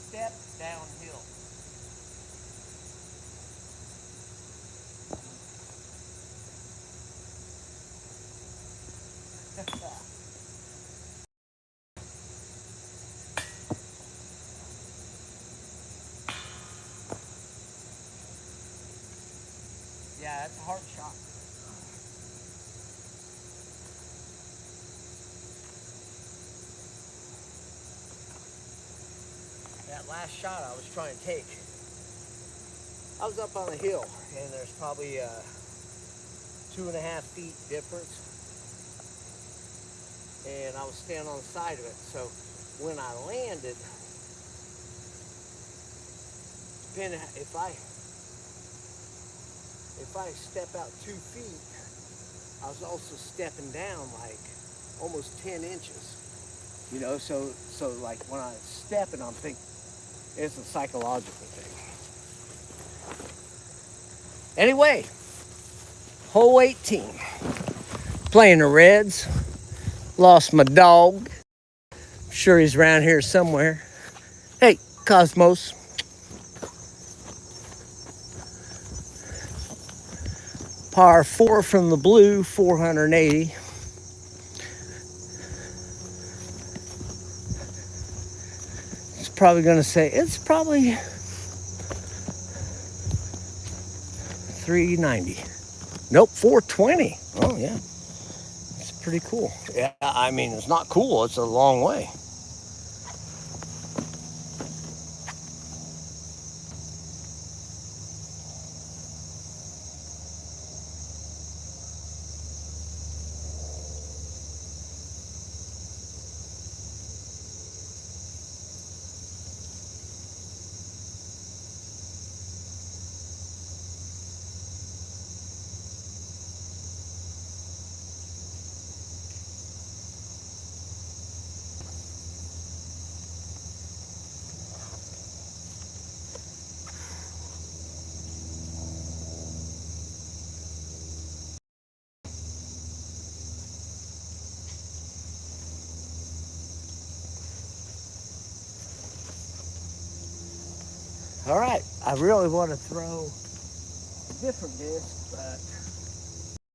Step downhill. Yeah, that's a hard shot. That last shot I was trying to take, I was up on a hill, and there's probably 2.5 feet difference, and I was standing on the side of it. So when I landed, depending if I step out 2 feet, I was also stepping down like almost 10 inches. You know, so like when I step and I'm thinking, it's a psychological thing. Anyway, hole 18. Playing the Reds. Lost my dog. I'm sure he's around here somewhere. Hey, Cosmos. Par 4 from the blue, 480. It's probably going to say, it's probably 390. Nope, 420. Oh, yeah. It's pretty cool. Yeah, I mean, it's not cool. It's a long way. All right, I really want to throw a different disc, but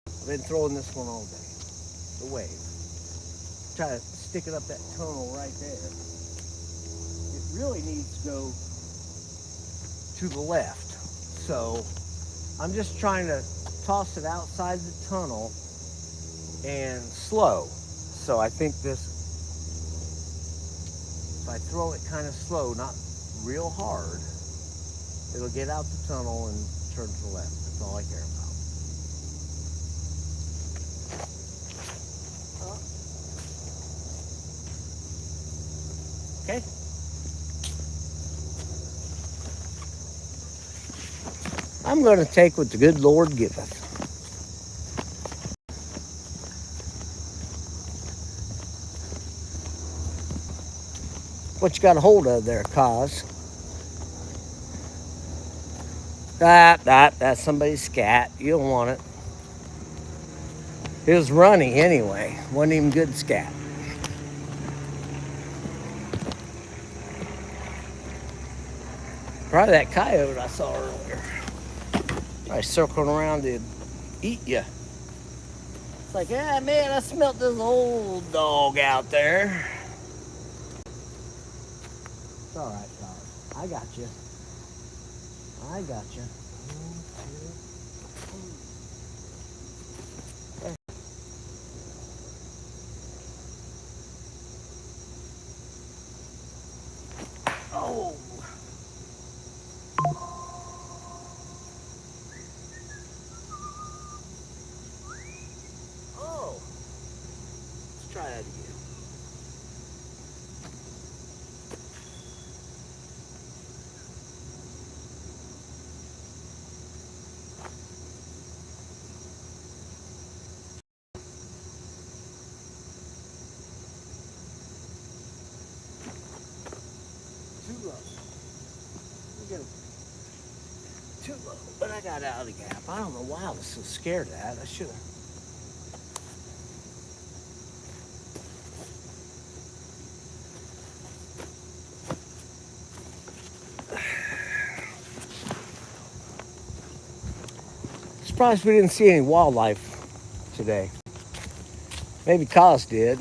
I've been throwing this one all day. The wave. Try to stick it up that tunnel right there. It really needs to go to the left. So I'm just trying to toss it outside the tunnel and slow. So I think this, if I throw it kind of slow, not real hard, it'll get out the tunnel and turn to the left. That's all I care about. Okay. I'm going to take what the good Lord giveth. What you got a hold of there, Cos? That's somebody's scat. You don't want it. It was runny anyway. Wasn't even good scat. Probably that coyote I saw earlier. Probably circling around to eat you. It's like, ah, man, I smelt this old dog out there. It's all right, Cos. I got you. I got you. Oh. Oh. Let's try that again. Too low. We'll get him. Too low. But I got out of the gap. I don't know why I was so scared of that. I should have. Surprised we didn't see any wildlife today. Maybe Cos did.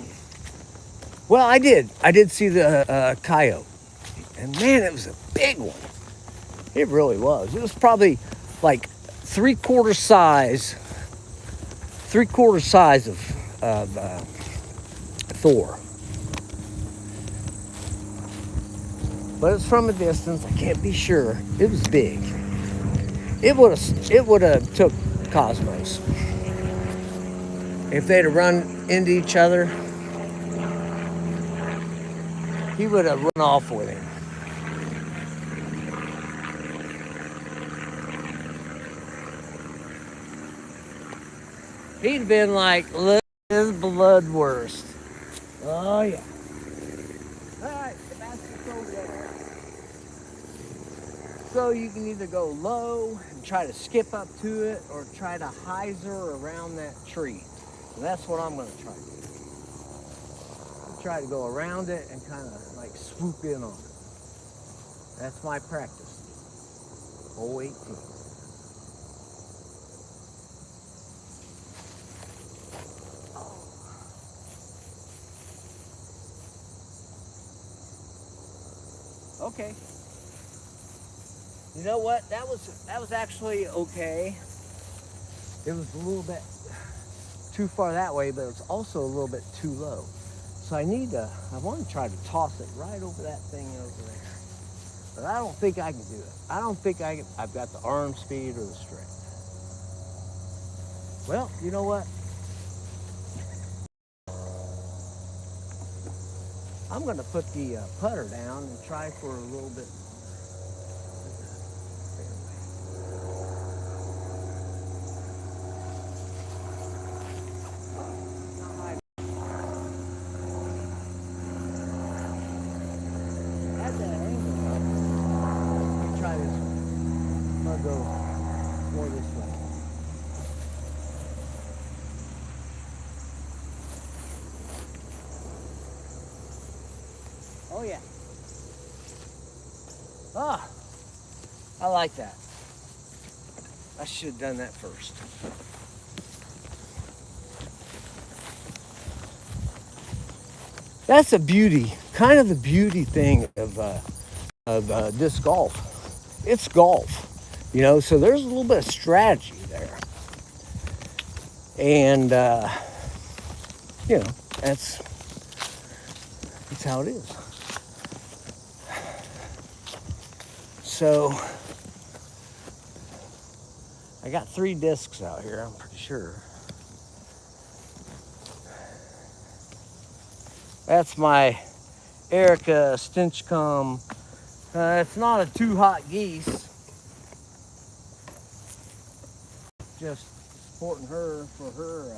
Well, I did. I did see the coyote. And man, it was a big one. It really was. It was probably like three-quarter size of Thor. But it's from a distance. I can't be sure. It was big. It would have took Cosmos. If they'd have run into each other, he would have run off with him. He'd been like, look at his blood worst. Oh, yeah. All right, the basket's over there. So you can either go low and try to skip up to it or try to hyzer around that tree. And that's what I'm going to try to do. I'll try to go around it and kind of like swoop in on it. That's my practice. Hole 18. Okay. You know what? That was actually okay. It was a little bit too far that way, but it's also a little bit too low. So I want to try to toss it right over that thing over there. But I don't think I can do it. I don't think I've got the arm speed or the strength. Well, you know what? I'm going to put the putter down and try for a little bit. Had that angle up. Let me try this one. I'm going to go more this way. Oh yeah. Ah, I like that. I should have done that first. That's a beauty, kind of the beauty thing of disc golf. It's golf, you know, so there's a little bit of strategy there. And, you know, that's how it is. So, I got 3 discs out here, I'm pretty sure. That's my Erica Stinchcomb. It's not a too hot geese. Just supporting her for her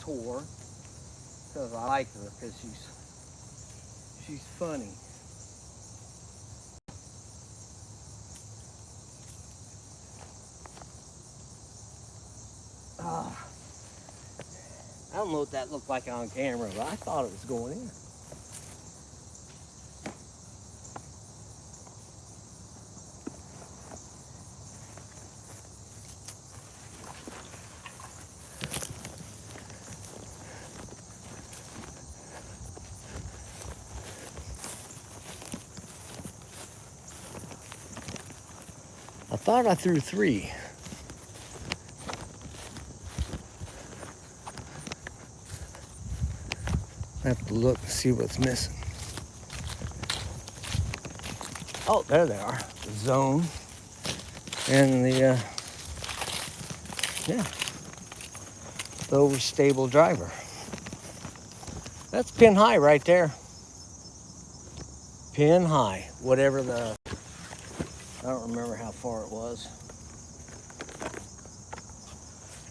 tour. Because I like her, because she's funny. I don't know what that looked like on camera, but I thought it was going in. I thought I threw 3. I have to look and see what's missing. Oh, there they are. The zone and the overstable driver. That's pin high right there. Pin high, whatever I don't remember how far it was.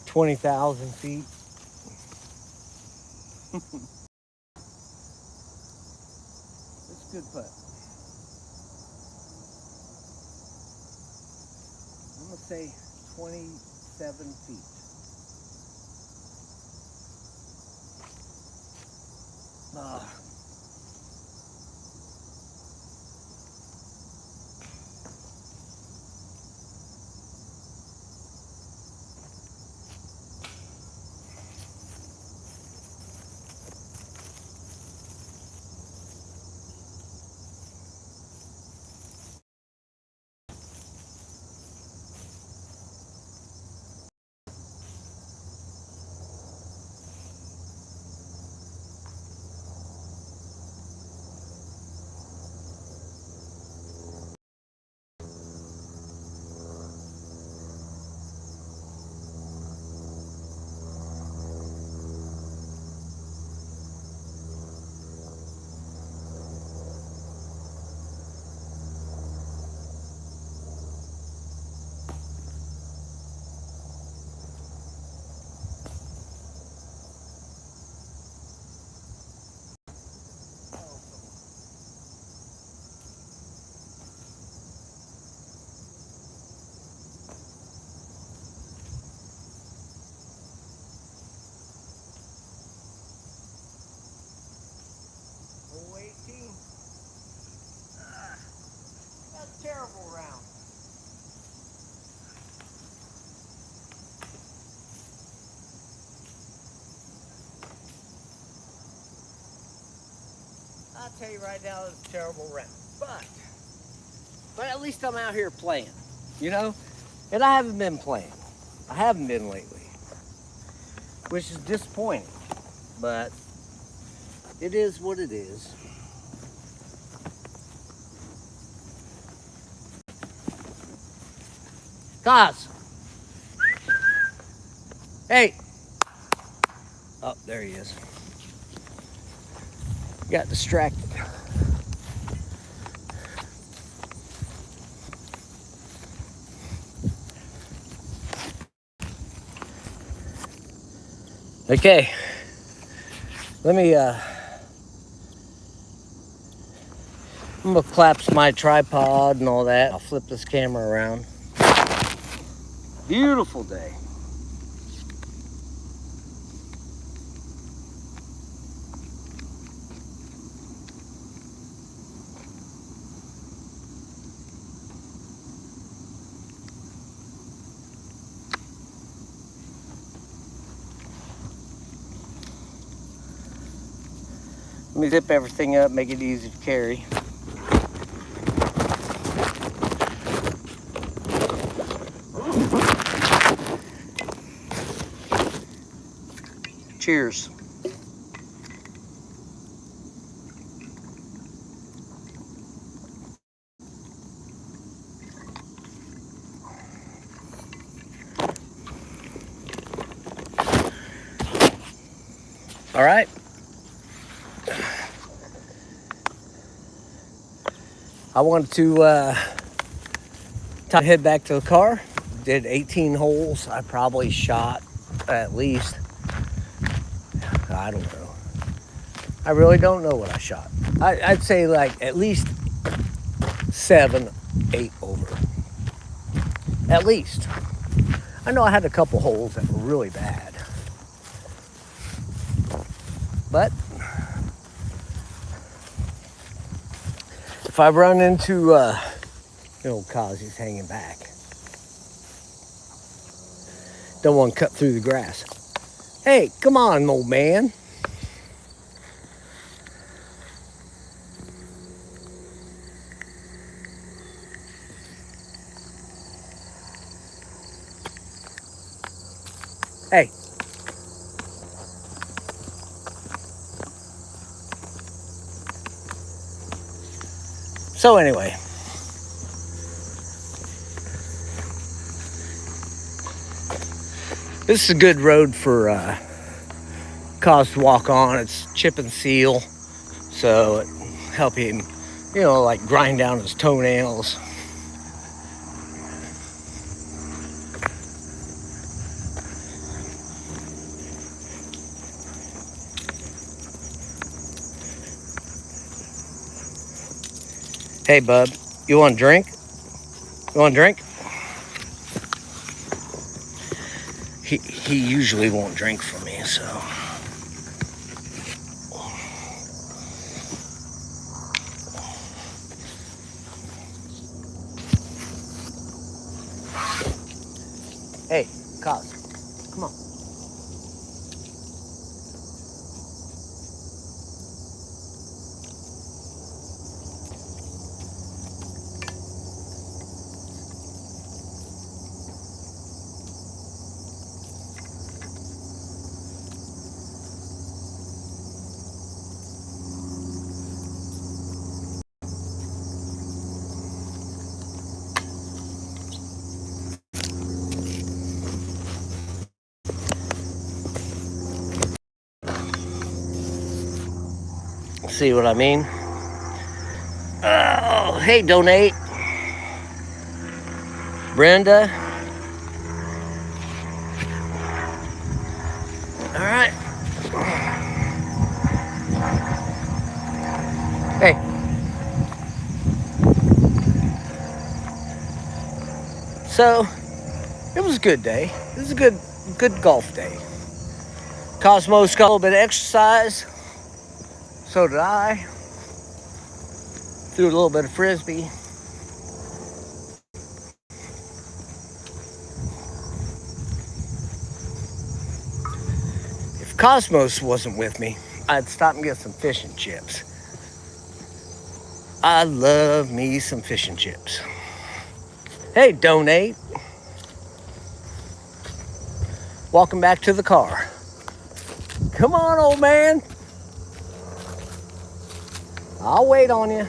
20,000 feet. It's a good putt. I'm gonna say 27 feet. That's a terrible round. I'll tell you right now, it's a terrible round. But at least I'm out here playing, you know? And I haven't been playing. I haven't been lately. which is disappointing, but it is what it is. Cos! Hey! Oh, there he is. Got distracted. Okay, let me, I'm gonna collapse my tripod and all that. I'll flip this camera around. Beautiful day. Let me zip everything up, make it easy to carry. Cheers. All right. I wanted to head back to the car. Did 18 holes. I probably shot at least, I don't know. I really don't know what I shot. I'd say like at least 7, 8 over. At least. I know I had a couple holes that were really bad. But if I run into, cause he's hanging back. Don't want to cut through the grass. Hey, come on, old man. Hey. So anyway, this is a good road for Cause to walk on. It's chip and seal, so it help him, like grind down his toenails. Hey, bub, you want a drink? You want a drink? He usually won't drink from me, so. Hey, Cos, come on. See what I mean? Oh, hey, donate. Brenda. All right. Hey. So, it was a good day. It was a good golf day. Cosmos got a little bit of exercise. So did I. Threw a little bit of frisbee. If Cosmos wasn't with me, I'd stop and get some fish and chips. I love me some fish and chips. Hey, donate. Welcome back to the car. Come on, old man. I'll wait on you.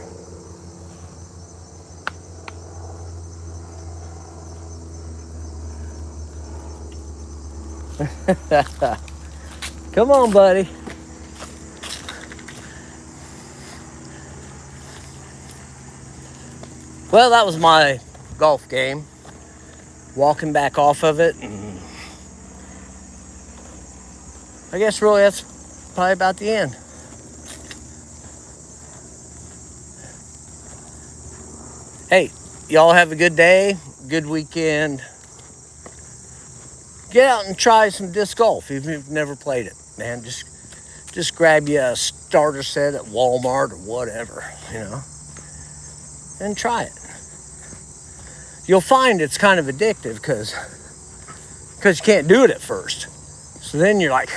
Come on, buddy. Well, that was my golf game. Walking back off of it, and I guess really that's probably about the end. Hey, y'all have a good day, good weekend. Get out and try some disc golf even if you've never played it, man. Just grab you a starter set at Walmart or whatever, you know, and try it. You'll find it's kind of addictive because you can't do it at first. So then you're like,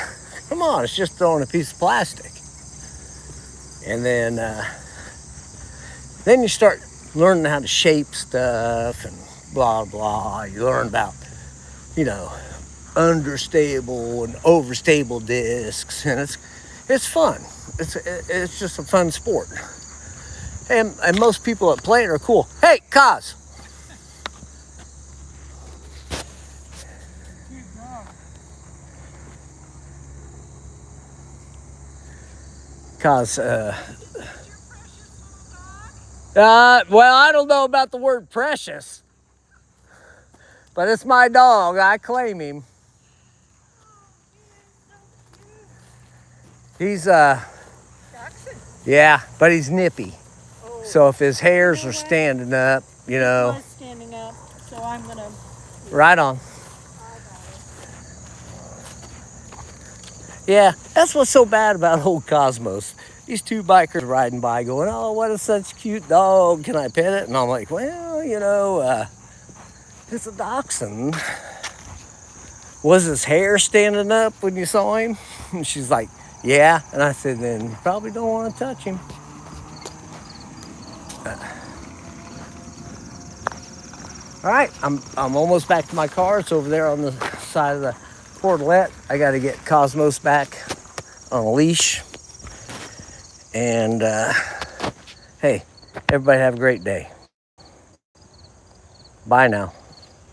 come on, it's just throwing a piece of plastic. And then you start learning how to shape stuff and blah, blah. You learn about, you know, understable and overstable discs, and it's fun. It's just a fun sport. And most people that play it are cool. Hey, Kaz. Kaz, well, I don't know about the word precious, but it's my dog. I claim him. He's, yeah, but he's nippy. Oh. So if his hairs are standing up, you know. He was standing up, so I'm going to. Right on. Yeah, that's what's so bad about old Cosmos. These two bikers riding by going, oh, what a such cute dog. Can I pet it? And I'm like, well, you know, it's a dachshund. Was his hair standing up when you saw him? And she's like, yeah. And I said, then you probably don't want to touch him. All right, I'm almost back to my car. It's over there on the side of the portalette. I got to get Cosmos back on a leash. And hey, everybody have a great day. Bye now.